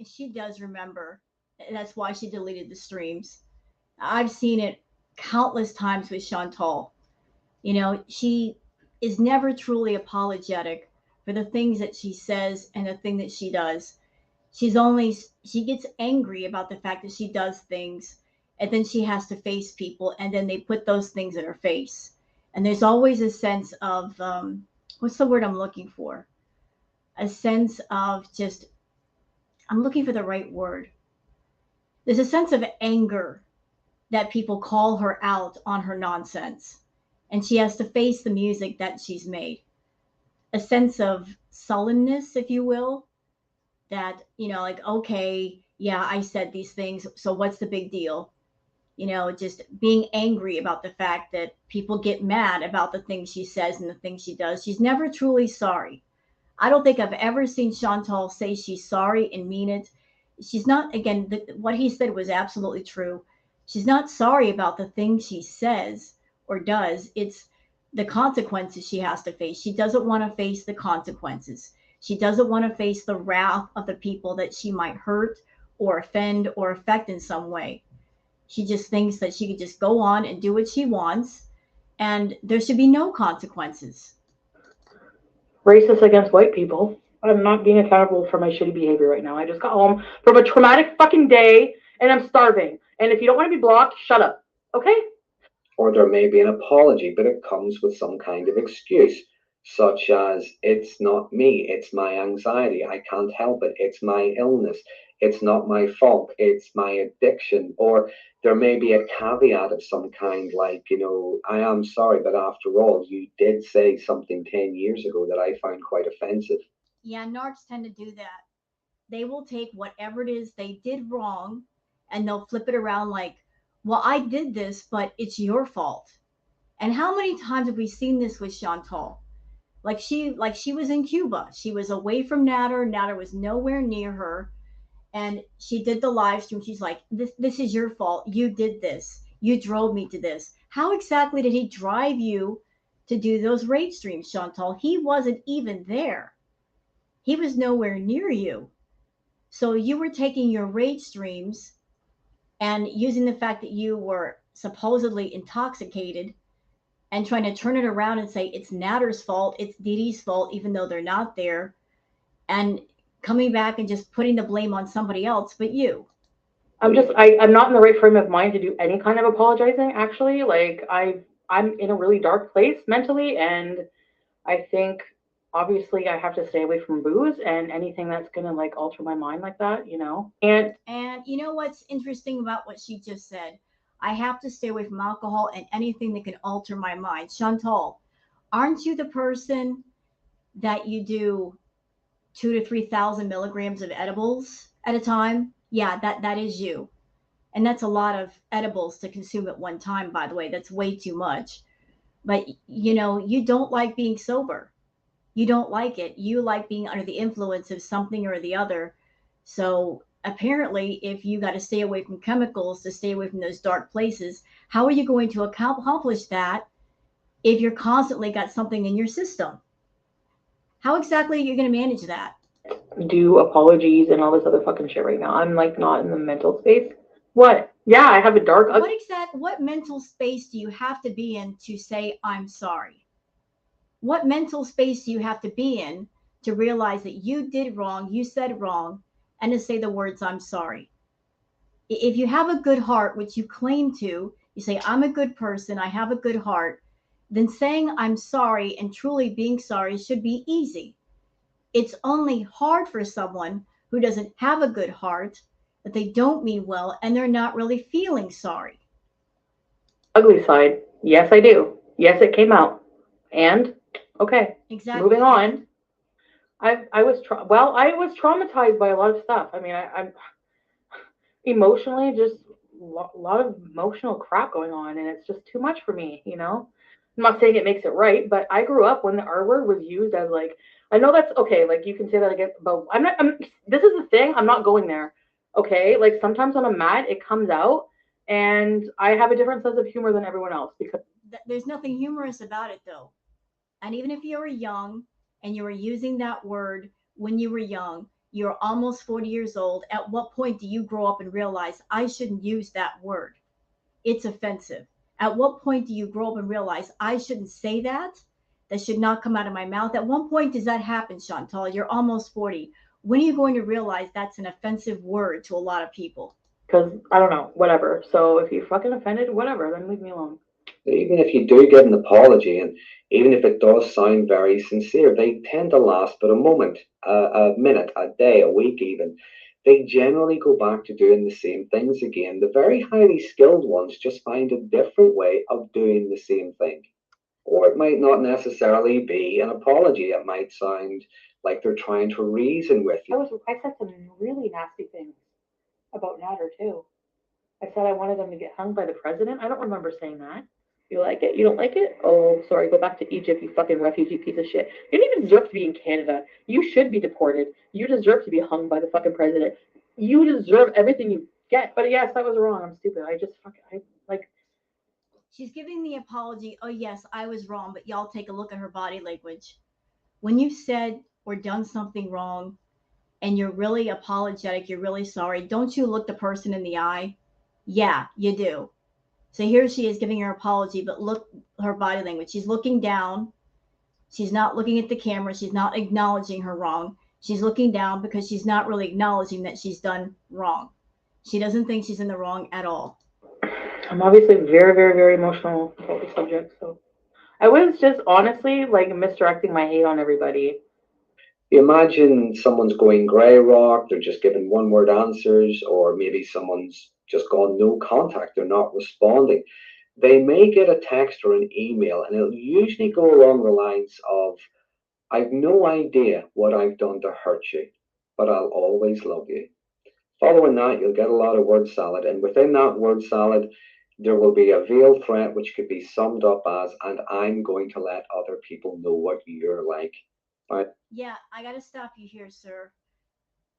She does remember. And that's why she deleted the streams. I've seen it countless times with Chantal. She is never truly apologetic for the things that she says and the thing that she does. She gets angry about the fact that she does things, and then she has to face people, and then they put those things in her face. And there's always a sense of, what's the word I'm looking for? A sense of just, I'm looking for the right word. There's a sense of anger that people call her out on her nonsense. And she has to face the music that she's made. A sense of sullenness, if you will, that, okay, yeah, I said these things, so what's the big deal? Just being angry about the fact that people get mad about the things she says and the things she does. She's never truly sorry. I don't think I've ever seen Chantal say she's sorry and mean it. She's not, again, what he said was absolutely true. She's not sorry about the things she says or does. It's the consequences she has to face. She doesn't want to face the consequences. She doesn't want to face the wrath of the people that she might hurt or offend or affect in some way. She just thinks that she could just go on and do what she wants, and there should be no consequences. Racist against white people. I'm not being accountable for my shitty behavior right now. I just got home from a traumatic fucking day, and I'm starving. And if you don't want to be blocked, shut up. Okay? Or there may be an apology, but it comes with some kind of excuse, such as, it's not me, it's my anxiety, I can't help it, it's my illness, it's not my fault, it's my addiction. Or there may be a caveat of some kind, like, I am sorry, but after all, you did say something 10 years ago that I found quite offensive. Yeah, narcs tend to do that. They will take whatever it is they did wrong and they'll flip it around like, well, I did this, but it's your fault. And how many times have we seen this with Chantal? Like she was in Cuba. She was away from Natter. Natter was nowhere near her. And she did the live stream. She's like, this is your fault. You did this. You drove me to this. How exactly did he drive you to do those raid streams, Chantal? He wasn't even there. He was nowhere near you. So you were taking your raid streams and using the fact that you were supposedly intoxicated and trying to turn it around and say it's Natter's fault, it's Dee Dee's fault, even though they're not there, and coming back and just putting the blame on somebody else but you. I'm not in the right frame of mind to do any kind of apologizing, actually. Like, I'm in a really dark place mentally, and I think obviously I have to stay away from booze and anything that's gonna like alter my mind like that, you know. And you know what's interesting about what she just said? I have to stay away from alcohol and anything that can alter my mind. Chantal, aren't you the person that you do 2 to 3,000 milligrams of edibles at a time? Yeah, that is you. And that's a lot of edibles to consume at one time, by the way. That's way too much. But you know, you don't like being sober. You don't like it. You like being under the influence of something or the other. So apparently, if you got to stay away from chemicals to stay away from those dark places, how are you going to accomplish that if you're constantly got something in your system? How exactly are you going to manage that? do apologies and all this other fucking shit right now. I'm like not in the mental space. What? Yeah, I have a dark. What mental space do you have to be in to say I'm sorry? What mental space do you have to be in to realize that you did wrong, you said wrong, and to say the words I'm sorry? If you have a good heart, which you claim to, you say I'm a good person, I have a good heart, then saying I'm sorry and truly being sorry should be easy. It's only hard for someone who doesn't have a good heart, that they don't mean well, and they're not really feeling sorry. Ugly side. Yes, I do. Yes, it came out. And okay, Exactly. moving on. I was traumatized by a lot of stuff. I mean, I'm emotionally just a lot of emotional crap going on, and it's just too much for me. You know, I'm not saying it makes it right, but I grew up when the R word was used as like, I know that's okay. Like you can say that again, but I'm not. This is the thing. I'm not going there. Okay, like sometimes when I'm mad, it comes out, and I have a different sense of humor than everyone else because There's nothing humorous about it, though. And even if you were young and you were using that word when you were young, you're almost 40 years old. At what point do you grow up and realize I shouldn't use that word? It's offensive. At what point do you grow up and realize I shouldn't say that? That should not come out of my mouth. At one point does that happen, Chantal? You're almost 40. When are you going to realize that's an offensive word to a lot of people? because I don't know, whatever. So if you fucking offended, whatever, then leave me alone. Even if you do get an apology, and even if it does sound very sincere, they tend to last but a moment, a minute, a day, a week even. They generally go back to doing the same things again. The very highly skilled ones just find a different way of doing the same thing. Or it might not necessarily be an apology. It might sound like they're trying to reason with you. I said some really nasty things about Nader too. I said I wanted them to get hung by the president. I don't remember saying that. You like it? You don't like it? Oh, sorry. Go back to Egypt, you fucking refugee piece of shit. You don't even deserve to be in Canada. You should be deported. You deserve to be hung by the fucking president. You deserve everything you get. But yes, I was wrong. I'm stupid. She's giving the apology. Oh, yes, I was wrong, but y'all take a look at her body language. When you've said or done something wrong and you're really apologetic, you're really sorry, don't you look the person in the eye? Yeah, you do. So here she is giving her apology, but look her body language. She's looking down. She's not looking at the camera. She's not acknowledging her wrong. She's looking down because she's not really acknowledging that she's done wrong. She doesn't think she's in the wrong at all. I'm obviously very, very, very emotional about the subject. So I was just honestly like misdirecting my hate on everybody. You imagine someone's going grey rock, they're just giving one word answers, or maybe someone's just gone no contact, they're not responding. They may get a text or an email, and it'll usually go along the lines of, I've no idea what I've done to hurt you, but I'll always love you. Following that, you'll get a lot of word salad, and within that word salad, there will be a veiled threat which could be summed up as, and I'm going to let other people know what you're like. Right? Yeah, I got to stop you here, sir.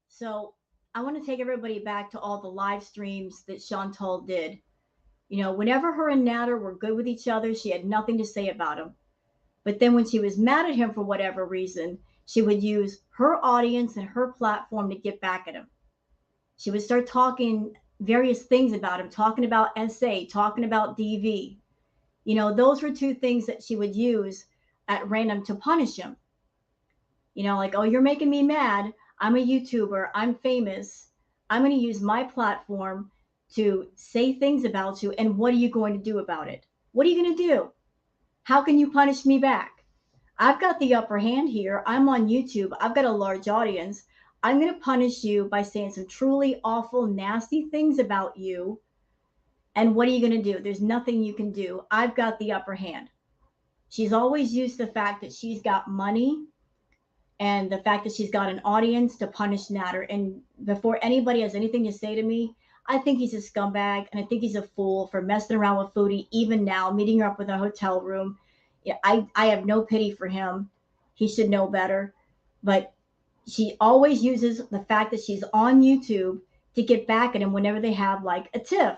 So I want to take everybody back to all the live streams that Chantal did. Whenever her and Nader were good with each other, she had nothing to say about him. But then when she was mad at him for whatever reason, she would use her audience and her platform to get back at him. She would start talking various things about him, talking about SA, talking about DV. Those were two things that she would use at random to punish him. Like, oh, you're making me mad. I'm a YouTuber. I'm famous. I'm going to use my platform to say things about you. And what are you going to do about it? What are you going to do? How can you punish me back? I've got the upper hand here. I'm on YouTube. I've got a large audience. I'm going to punish you by saying some truly awful, nasty things about you. And what are you going to do? There's nothing you can do. I've got the upper hand. She's always used the fact that she's got money and the fact that she's got an audience to punish Nader. And before anybody has anything to say to me, I think he's a scumbag, and I think he's a fool for messing around with Foodie, even now, meeting her up in a hotel room. Yeah, I have no pity for him. He should know better. But she always uses the fact that she's on YouTube to get back at him whenever they have like a tiff.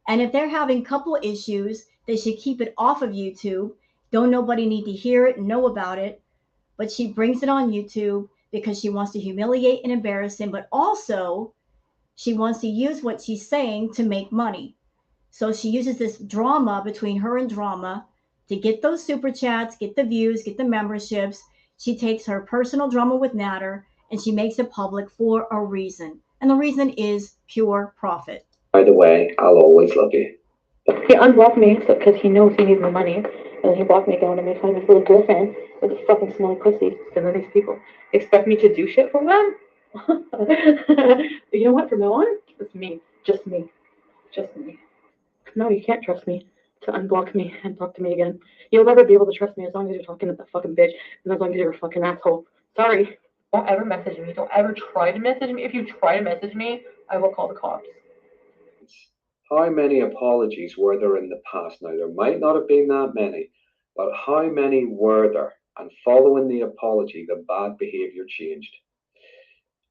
And if they're having couple issues, they should keep it off of YouTube. Don't nobody need to hear it and know about it. But she brings it on YouTube because she wants to humiliate and embarrass him, but also she wants to use what she's saying to make money. So she uses this drama between her and Drama to get those super chats, get the views, get the memberships. She takes her personal drama with Nader and she makes it public for a reason. And the reason is pure profit. By the way, I'll always love you. He unblocked me because he knows he needs my money. And he blocked me going to make fun of his little girlfriend with a fucking smelly pussy. And then these people expect me to do shit for them? You know what? From now on, it's me. Just me. Just me. No, you can't trust me to unblock me and talk to me again. You'll never be able to trust me as long as you're talking to that fucking bitch and as long as you're a fucking asshole. Sorry. Don't ever message me. Don't ever try to message me. If you try to message me, I will call the cops. How many apologies were there in the past? Now, there might not have been that many, but how many were there? And following the apology, the bad behavior changed.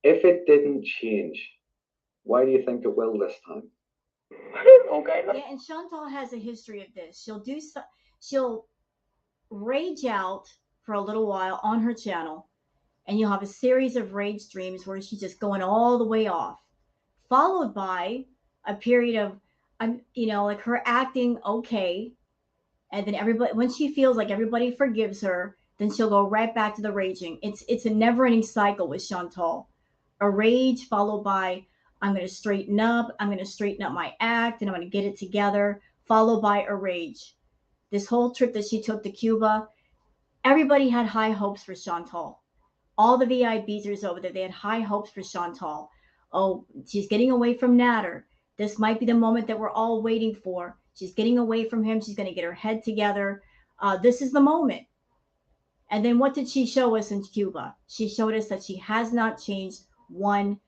If it didn't change, why do you think it will this time? Okay. Yeah, and Chantal has a history of this. She'll rage out for a little while on her channel, and you'll have a series of rage streams where she's just going all the way off, followed by a period of like her acting okay, and then everybody, when she feels like everybody forgives her, then she'll go right back to the raging. It's a never-ending cycle with Chantal. A rage followed by I'm going to straighten up, I'm going to straighten up my act, and I'm going to get it together, followed by a rage. This whole trip that she took to Cuba, everybody had high hopes for Chantal. All the VIBers over there, they had high hopes for Chantal. Oh, she's getting away from Nader. This might be the moment that we're all waiting for. She's getting away from him. She's going to get her head together. This is the moment. And then what did she show us in Cuba? She showed us that she has not changed one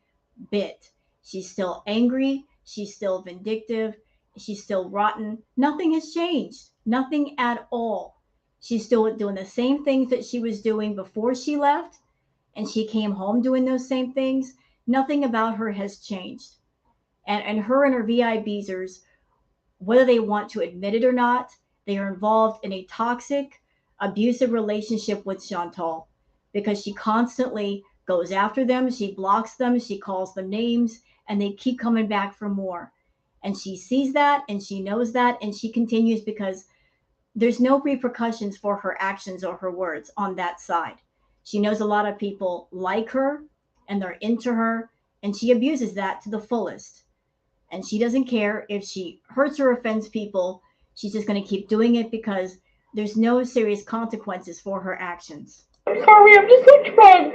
bit. She's still angry. She's still vindictive. She's still rotten. Nothing has changed. Nothing at all. She's still doing the same things that she was doing before she left. And she came home doing those same things. Nothing about her has changed. And her and her VIBers, whether they want to admit it or not, they are involved in a toxic, abusive relationship with Chantal because she constantly goes after them. She blocks them. She calls them names, and they keep coming back for more. And she sees that, and she knows that, and she continues because there's no repercussions for her actions or her words on that side. She knows a lot of people like her, and they're into her, and she abuses that to the fullest. And she doesn't care if she hurts or offends people. She's just going to keep doing it because there's no serious consequences for her actions. I'm sorry, I'm just so drunk.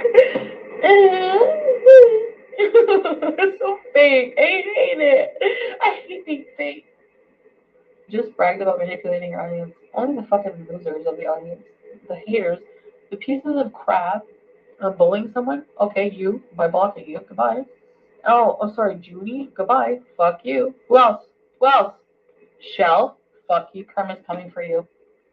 It's so fake. I hate it. I hate being fake. Just bragged about manipulating your audience. Only the fucking losers of the audience, the haters, the pieces of crap, bullying someone. Okay, you, by blocking you. Goodbye. Oh, sorry, Judy. Goodbye. Fuck you. Who else? Who else? Shell, fuck you, karma's coming for you.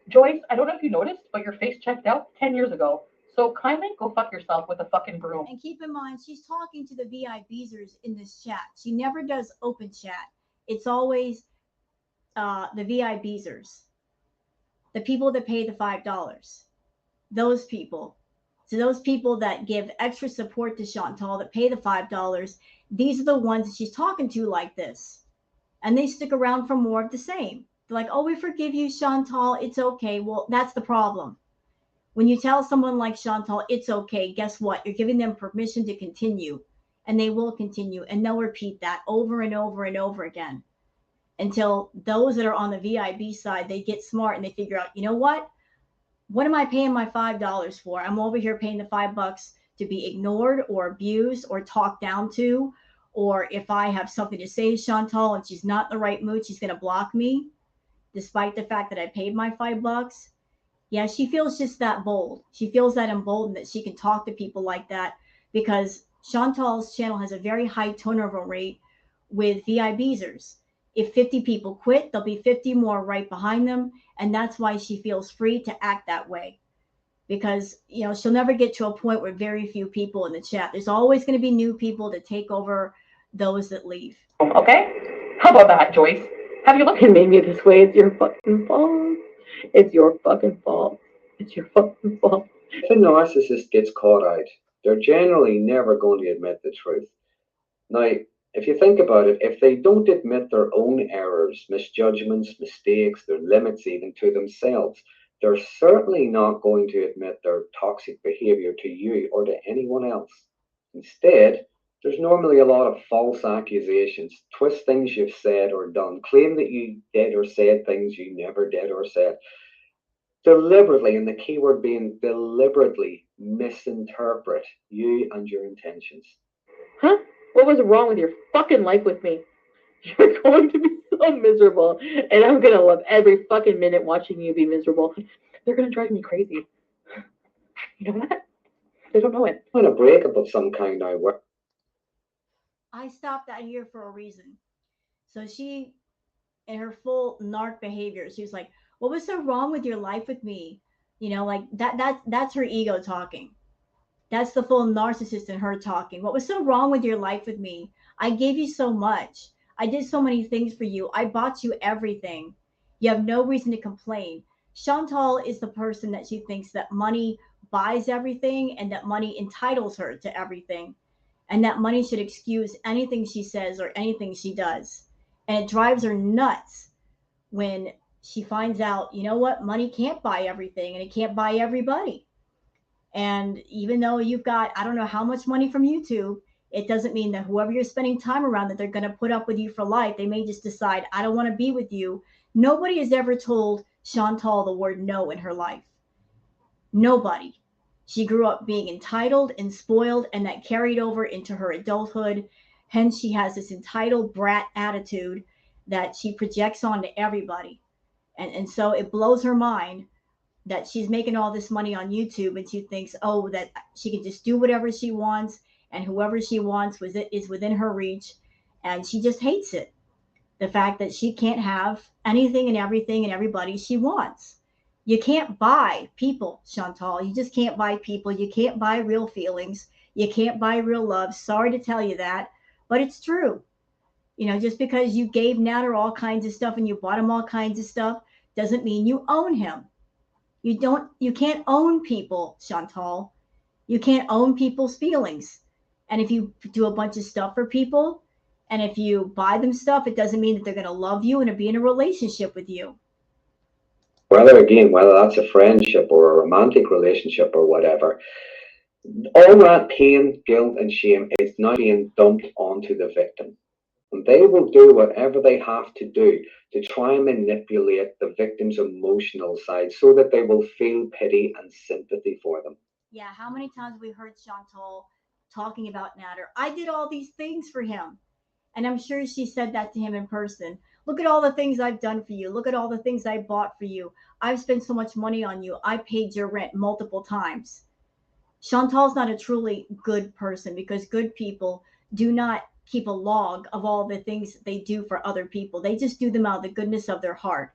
Joyce, I don't know if you noticed, but your face checked out 10 years ago. So kindly go fuck yourself with a fucking broom. And keep in mind, she's talking to the VIBzers in this chat. She never does open chat. It's always the VIBzers, the people that pay the $5. Those people. So those people that give extra support to Chantal, that pay the $5, these are the ones that she's talking to like this. And they stick around for more of the same. They're like, oh, we forgive you, Chantal. It's okay. Well, that's the problem. When you tell someone like Chantal, it's okay, guess what? You're giving them permission to continue. And they will continue. And they'll repeat that over and over and over again. Until those that are on the VIB side, they get smart and they figure out, you know what? What am I paying my $5 for? I'm over here paying the $5 to be ignored or abused or talked down to. Or if I have something to say to Chantal and she's not in the right mood, she's going to block me, despite the fact that I paid my $5. Yeah, she feels just that bold. She feels that emboldened that she can talk to people like that because Chantal's channel has a very high turnover rate with VIBzers. If 50 people quit, there'll be 50 more right behind them. And that's why she feels free to act that way. Because, you know, she'll never get to a point where very few people in the chat. There's always going to be new people to take over those that leave. Okay? How about that, Joyce? Have you looked You made me this way. It's your fucking fault. It's your fucking fault. It's your fucking fault. If a narcissist gets caught out, they're generally never going to admit the truth. Now, if you think about it, if they don't admit their own errors, misjudgments, mistakes, their limits even to themselves, they're certainly not going to admit their toxic behavior to you or to anyone else. Instead, there's normally a lot of false accusations, twist things you've said or done, claim that you did or said things you never did or said. Deliberately, and the key word being deliberately, misinterpret you and your intentions. Huh? What was wrong with your fucking life with me? You're going to be so miserable, and I'm gonna love every fucking minute watching you be miserable. They're gonna drive me crazy. You know that? They don't know it. On a breakup of some kind now, where I stopped that here for a reason. So she, in her full narc behavior, she was like, what was so wrong with your life with me? You know, like that's her ego talking. That's the full narcissist in her talking. What was so wrong with your life with me? I gave you so much. I did so many things for you. I bought you everything. You have no reason to complain. Chantal is the person that she thinks that money buys everything and that money entitles her to everything. And that money should excuse anything she says or anything she does. And it drives her nuts when she finds out, you know what, money can't buy everything and it can't buy everybody. And even though you've got, I don't know how much money from YouTube, it doesn't mean that whoever you're spending time around that they're going to put up with you for life. They may just decide, I don't want to be with you. Nobody has ever told Chantal the word no in her life. Nobody. She grew up being entitled and spoiled, and that carried over into her adulthood. Hence, she has this entitled brat attitude that she projects onto everybody. And so it blows her mind that she's making all this money on YouTube and she thinks, oh, that she can just do whatever she wants and whoever she wants is within her reach. And she just hates it. The fact that she can't have anything and everything and everybody she wants. You can't buy people, Chantal. You just can't buy people. You can't buy real feelings. You can't buy real love. Sorry to tell you that, but it's true. You know, just because you gave Natter all kinds of stuff and you bought him all kinds of stuff doesn't mean you own him. You can't own people, Chantal. You can't own people's feelings. And if you do a bunch of stuff for people and if you buy them stuff, it doesn't mean that they're going to love you and to be in a relationship with you. whether that's a friendship or a romantic relationship or whatever, all that pain, guilt, and shame is now being dumped onto the victim. And they will do whatever they have to do to try and manipulate the victim's emotional side so that they will feel pity and sympathy for them. Yeah, how many times have we heard Chantal talking about Natter? I did all these things for him. And I'm sure she said that to him in person. Look at all the things I've done for you. Look at all the things I bought for you. I've spent so much money on you. I paid your rent multiple times. Chantal's not a truly good person because good people do not keep a log of all the things they do for other people. They just do them out of the goodness of their heart.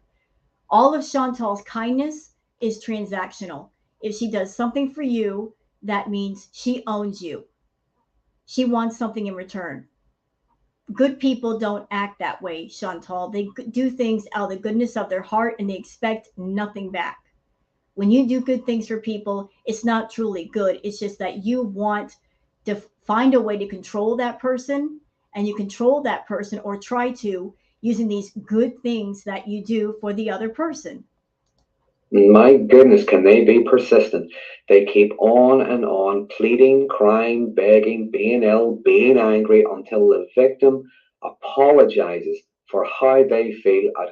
All of Chantal's kindness is transactional. If she does something for you, that means she owns you. She wants something in return. Good people don't act that way, Chantal. They do things out of the goodness of their heart and they expect nothing back. When you do good things for people, it's not truly good. It's just that you want to find a way to control that person, and you control that person or try to using these good things that you do for the other person. My goodness, can they be persistent? They keep on, pleading, crying, begging, being ill, being angry until the victim apologizes for how they feel at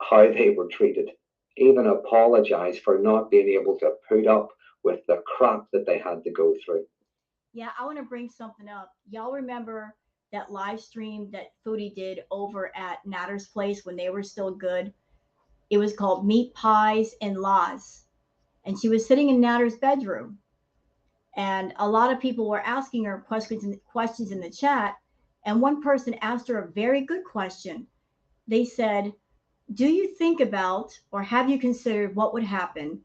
how they were treated. Even apologize for not being able to put up with the crap that they had to go through. Yeah, I want to bring something up. Y'all remember that live stream that Foodie did over at Natter's place when they were still good? It was called Meat Pies and Laws. And she was sitting in Natter's bedroom. And a lot of people were asking her questions in the chat. And one person asked her a very good question. They said, do you think about or have you considered what would happen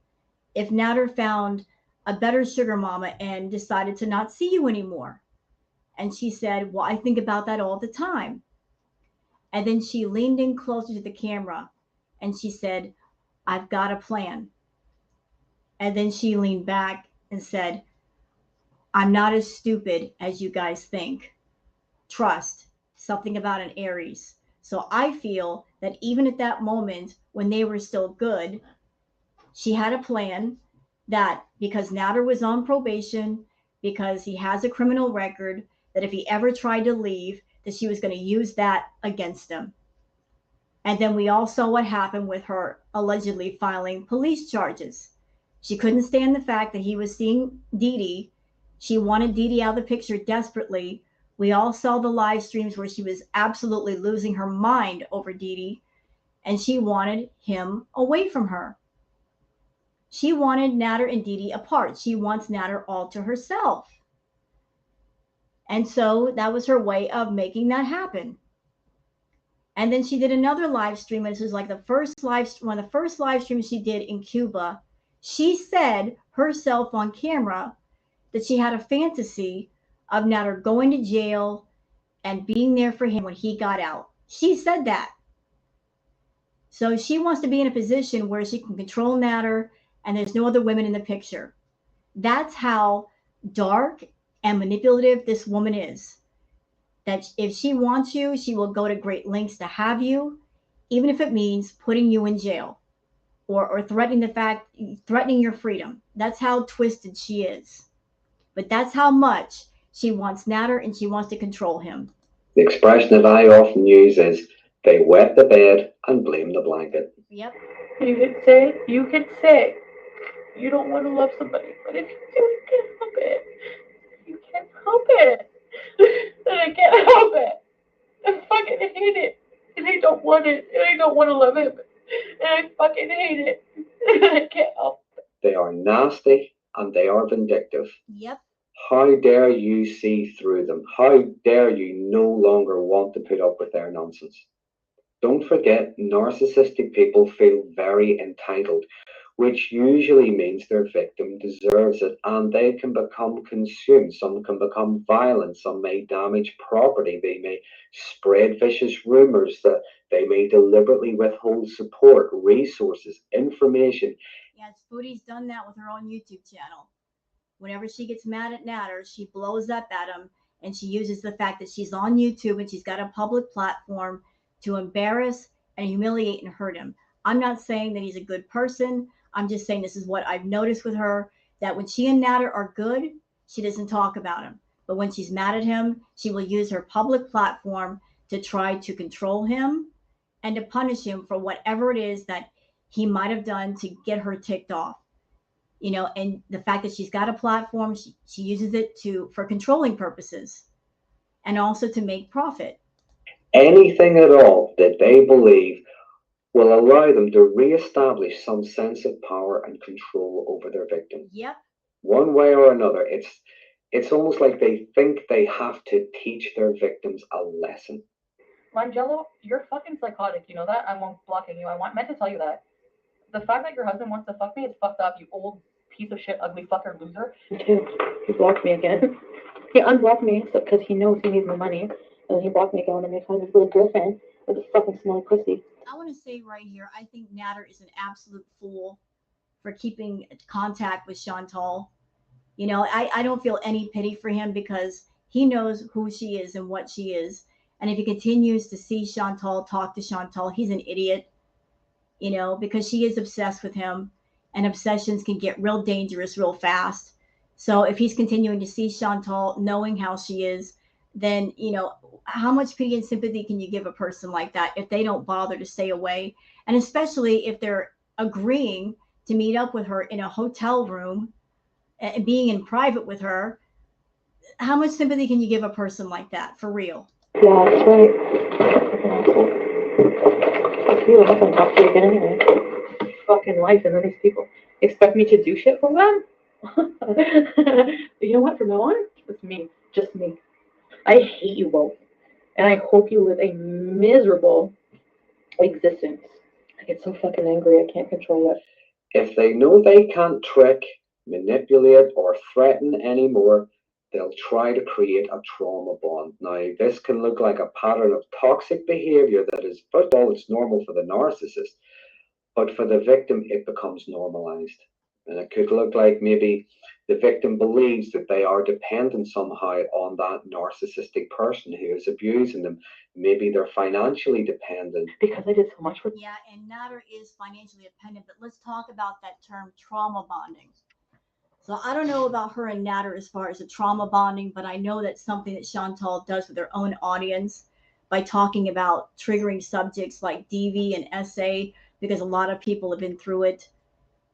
if Natter found a better sugar mama and decided to not see you anymore? And she said, well, I think about that all the time. And then she leaned in closer to the camera and she said, I've got a plan. And then she leaned back and said, I'm not as stupid as you guys think. Trust, something about an Aries. So I feel that even at that moment when they were still good, she had a plan that because Natter was on probation, because he has a criminal record, that if he ever tried to leave, that she was going to use that against him. And then we all saw what happened with her allegedly filing police charges. She couldn't stand the fact that he was seeing Dee Dee. She wanted Dee Dee out of the picture desperately. We all saw the live streams where she was absolutely losing her mind over Dee Dee, and she wanted him away from her. She wanted Natter and Dee Dee apart. She wants Natter all to herself. And so that was her way of making that happen. And then she did another live stream. And this was like one of the first live streams she did in Cuba. She said herself on camera that she had a fantasy of Natter going to jail and being there for him when he got out. She said that. So she wants to be in a position where she can control Natter and there's no other women in the picture. That's how dark and manipulative this woman is. That if she wants you, she will go to great lengths to have you, even if it means putting you in jail or threatening your freedom. That's how twisted she is. But that's how much she wants Natter and she wants to control him. The expression that I often use is, they wet the bed and blame the blanket. Yep. You could say you don't want to love somebody, but if you do, you can't help it. You can't help it. And I can't help it. I fucking hate it. And I don't want it. And I don't want to love him. And I fucking hate it. And I can't help it. They are nasty and they are vindictive. Yep. How dare you see through them? How dare you no longer want to put up with their nonsense? Don't forget, narcissistic people feel very entitled, which usually means their victim deserves it, and they can become consumed. Some can become violent, some may damage property, they may spread vicious rumors, that they may deliberately withhold support, resources, information. Yes, Foodie's done that with her own YouTube channel. Whenever she gets mad at Natter, she blows up at him, and she uses the fact that she's on YouTube and she's got a public platform to embarrass and humiliate and hurt him. I'm not saying that he's a good person. I'm just saying this is what I've noticed with her, that when she and Natter are good, she doesn't talk about him. But when she's mad at him, she will use her public platform to try to control him and to punish him for whatever it is that he might have done to get her ticked off. You know, and the fact that she's got a platform, she uses it for controlling purposes and also to make profit. Anything at all that they believe will allow them to reestablish some sense of power and control over their victim. Yep. One way or another, It's almost like they think they have to teach their victims a lesson. Langelo, you're fucking psychotic. You know that? I'm blocking you. Meant to tell you that. The fact that your husband wants to fuck me is fucked up, you old piece of shit, ugly fucker loser. He blocked me again. He unblocked me because he knows he needs my money. And then he blocked me again and makes fun of his little girlfriend with a fucking smelly pussy. I want to say right here, I think Natter is an absolute fool for keeping contact with Chantal. You know, I don't feel any pity for him because he knows who she is and what she is. And if he continues to see Chantal, talk to Chantal, he's an idiot, you know, because she is obsessed with him and obsessions can get real dangerous real fast. So if he's continuing to see Chantal, knowing how she is, then, you know, how much pity and sympathy can you give a person like that if they don't bother to stay away? And especially if they're agreeing to meet up with her in a hotel room and being in private with her, how much sympathy can you give a person like that for real? Yeah, that's right. Fuck you, I'm not gonna talk to you again anyway. Fucking life, and then these people expect me to do shit for them? You know what, from now on, it's me. Just me. I hate you both. And I hope you live a miserable existence. I get so fucking angry, I can't control it. If they know they can't trick, manipulate, or threaten anymore, they'll try to create a trauma bond. Now, this can look like a pattern of toxic behavior that is, first of all, it's normal for the narcissist, but for the victim, it becomes normalized. And it could look like maybe the victim believes that they are dependent somehow on that narcissistic person who is abusing them. Maybe they're financially dependent. Because I did so much for Yeah, and Natter is financially dependent, but let's talk about that term trauma bonding. So I don't know about her and Natter as far as the trauma bonding, but I know that's something that Chantal does with her own audience by talking about triggering subjects like DV and SA, because a lot of people have been through it.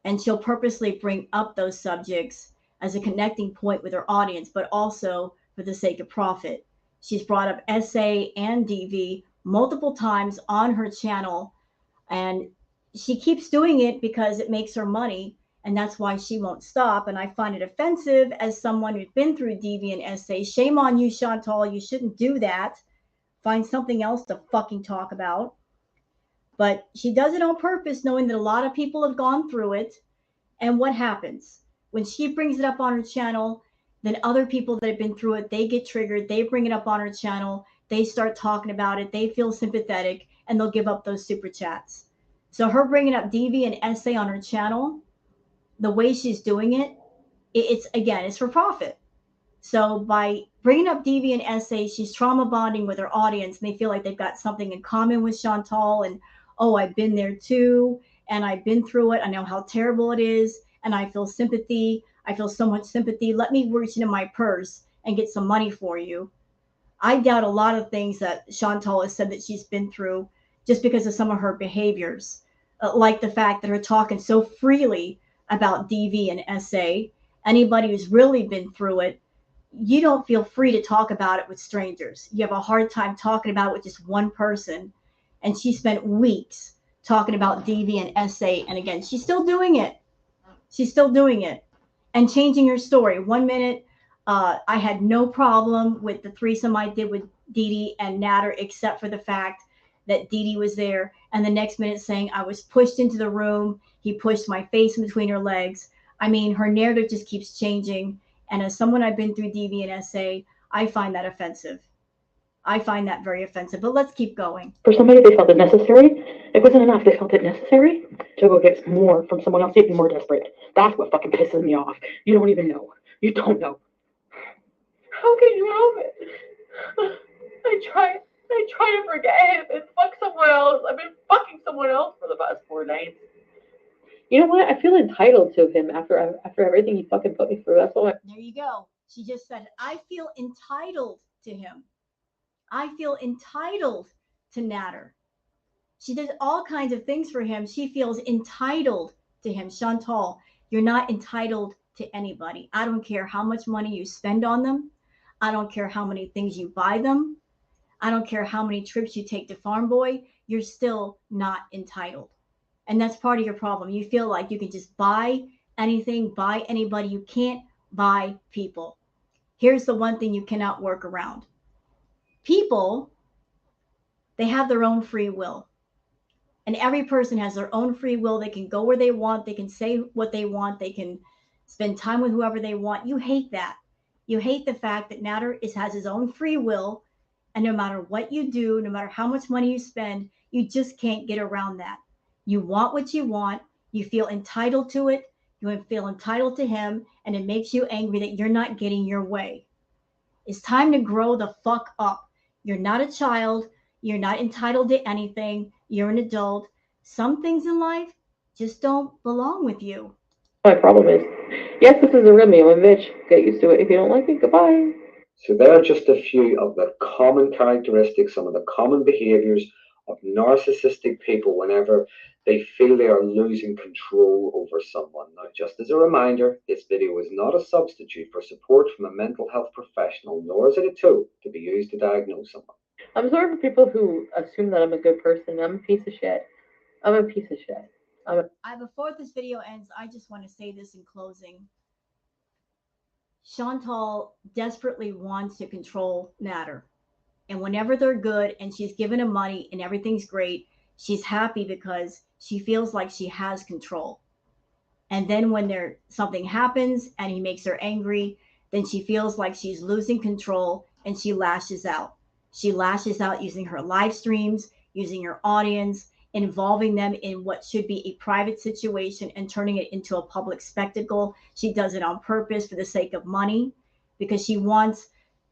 And she'll purposely bring up those subjects as a connecting point with her audience, but also for the sake of profit. She's brought up SA and DV multiple times on her channel, and she keeps doing it because it makes her money, and that's why she won't stop. And I find it offensive as someone who's been through DV and SA. Shame on you, Chantal. You shouldn't do that. Find something else to fucking talk about. But she does it on purpose, knowing that a lot of people have gone through it. And what happens? When she brings it up on her channel, then other people that have been through it, they get triggered. They bring it up on her channel. They start talking about it. They feel sympathetic, and they'll give up those super chats. So her bringing up DV and SA on her channel, the way she's doing it, it's for profit. So by bringing up DV and SA, she's trauma bonding with her audience, and they feel like they've got something in common with Chantal. And oh, I've been there too, and I've been through it. I know how terrible it is, and I feel sympathy. I feel so much sympathy. Let me reach into my purse and get some money for you. I doubt a lot of things that Chantal has said that she's been through just because of some of her behaviors, like the fact that her talking so freely about DV and SA. Anybody who's really been through it, you don't feel free to talk about it with strangers. You have a hard time talking about it with just one person. And she spent weeks talking about DV and SA. And again, she's still doing it. She's still doing it and changing her story. 1 minute, I had no problem with the threesome I did with Dee Dee and Natter, except for the fact that Dee Dee was there. And the next minute saying I was pushed into the room. He pushed my face in between her legs. I mean, her narrative just keeps changing. And as someone I've been through DV and SA, I find that offensive. I find that very offensive. But let's keep going. For somebody, they felt it necessary. It wasn't enough. They felt it necessary to go get more from someone else even more desperate. That's what fucking pisses me off. You don't even know. You don't know. How can you help it? I try to forget him and fuck someone else. I've been fucking someone else for the past 4 nights. You know what? I feel entitled to him after everything he fucking put me through. That's all. There you go. She just said, I feel entitled to him. I feel entitled to Natter. She did all kinds of things for him. She feels entitled to him. Chantal, you're not entitled to anybody. I don't care how much money you spend on them. I don't care how many things you buy them. I don't care how many trips you take to Farm Boy. You're still not entitled. And that's part of your problem. You feel like you can just buy anything, buy anybody. You can't buy people. Here's the one thing you cannot work around. People, they have their own free will. And every person has their own free will. They can go where they want. They can say what they want. They can spend time with whoever they want. You hate that. You hate the fact that Nader has his own free will. And no matter what you do, no matter how much money you spend, you just can't get around that. You want what you want. You feel entitled to it. You feel entitled to him. And it makes you angry that you're not getting your way. It's time to grow the fuck up. You're not a child. You're not entitled to anything. You're an adult. Some things in life just don't belong with you. My problem is, yes, this is a real me. I'm a bitch. Get used to it. If you don't like it, goodbye. So there are just a few of the common characteristics, some of the common behaviors of narcissistic people whenever they feel they are losing control over someone. Now, just as a reminder, this video is not a substitute for support from a mental health professional, nor is it a tool to be used to diagnose someone. I'm sorry for people who assume that I'm a good person. I'm a piece of shit. I'm a piece of shit. Before this video ends, I just want to say this in closing. Chantal desperately wants to control Nader. And whenever they're good and she's given him money and everything's great, she's happy because she feels like she has control. And then when something happens and he makes her angry, then she feels like she's losing control and she lashes out. She lashes out using her live streams, using her audience, involving them in what should be a private situation and turning it into a public spectacle. She does it on purpose for the sake of money because she wants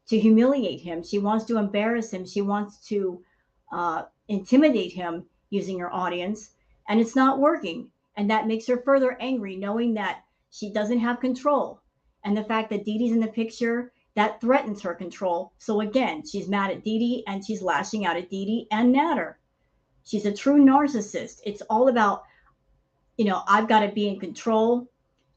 to humiliate him. She wants to embarrass him. She wants to intimidate him using her audience, and it's not working. And that makes her further angry, knowing that she doesn't have control. And the fact that Dee Dee's in the picture, that threatens her control. So again, she's mad at Dee Dee and she's lashing out at Dee Dee and Nader. She's a true narcissist. It's all about, I've got to be in control.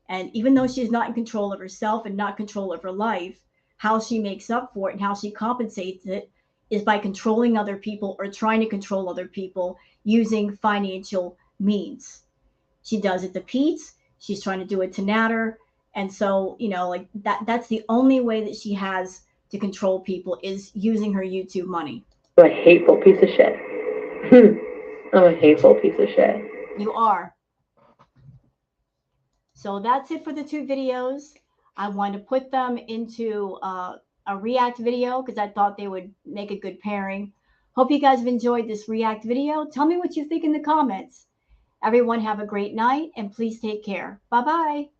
And even though she's not in control of herself and not control of her life, how she makes up for it and how she compensates it is by controlling other people or trying to control other people using financial means. She does it to Pete. She's trying to do it to Nader. And so, that's the only way that she has to control people is using her YouTube money. I'm a hateful piece of shit. I'm a hateful piece of shit. You are. So that's it for the two videos. I want to put them into a react video because I thought they would make a good pairing. Hope you guys have enjoyed this react video. Tell me what you think in the comments. Everyone have a great night and please take care. Bye-bye.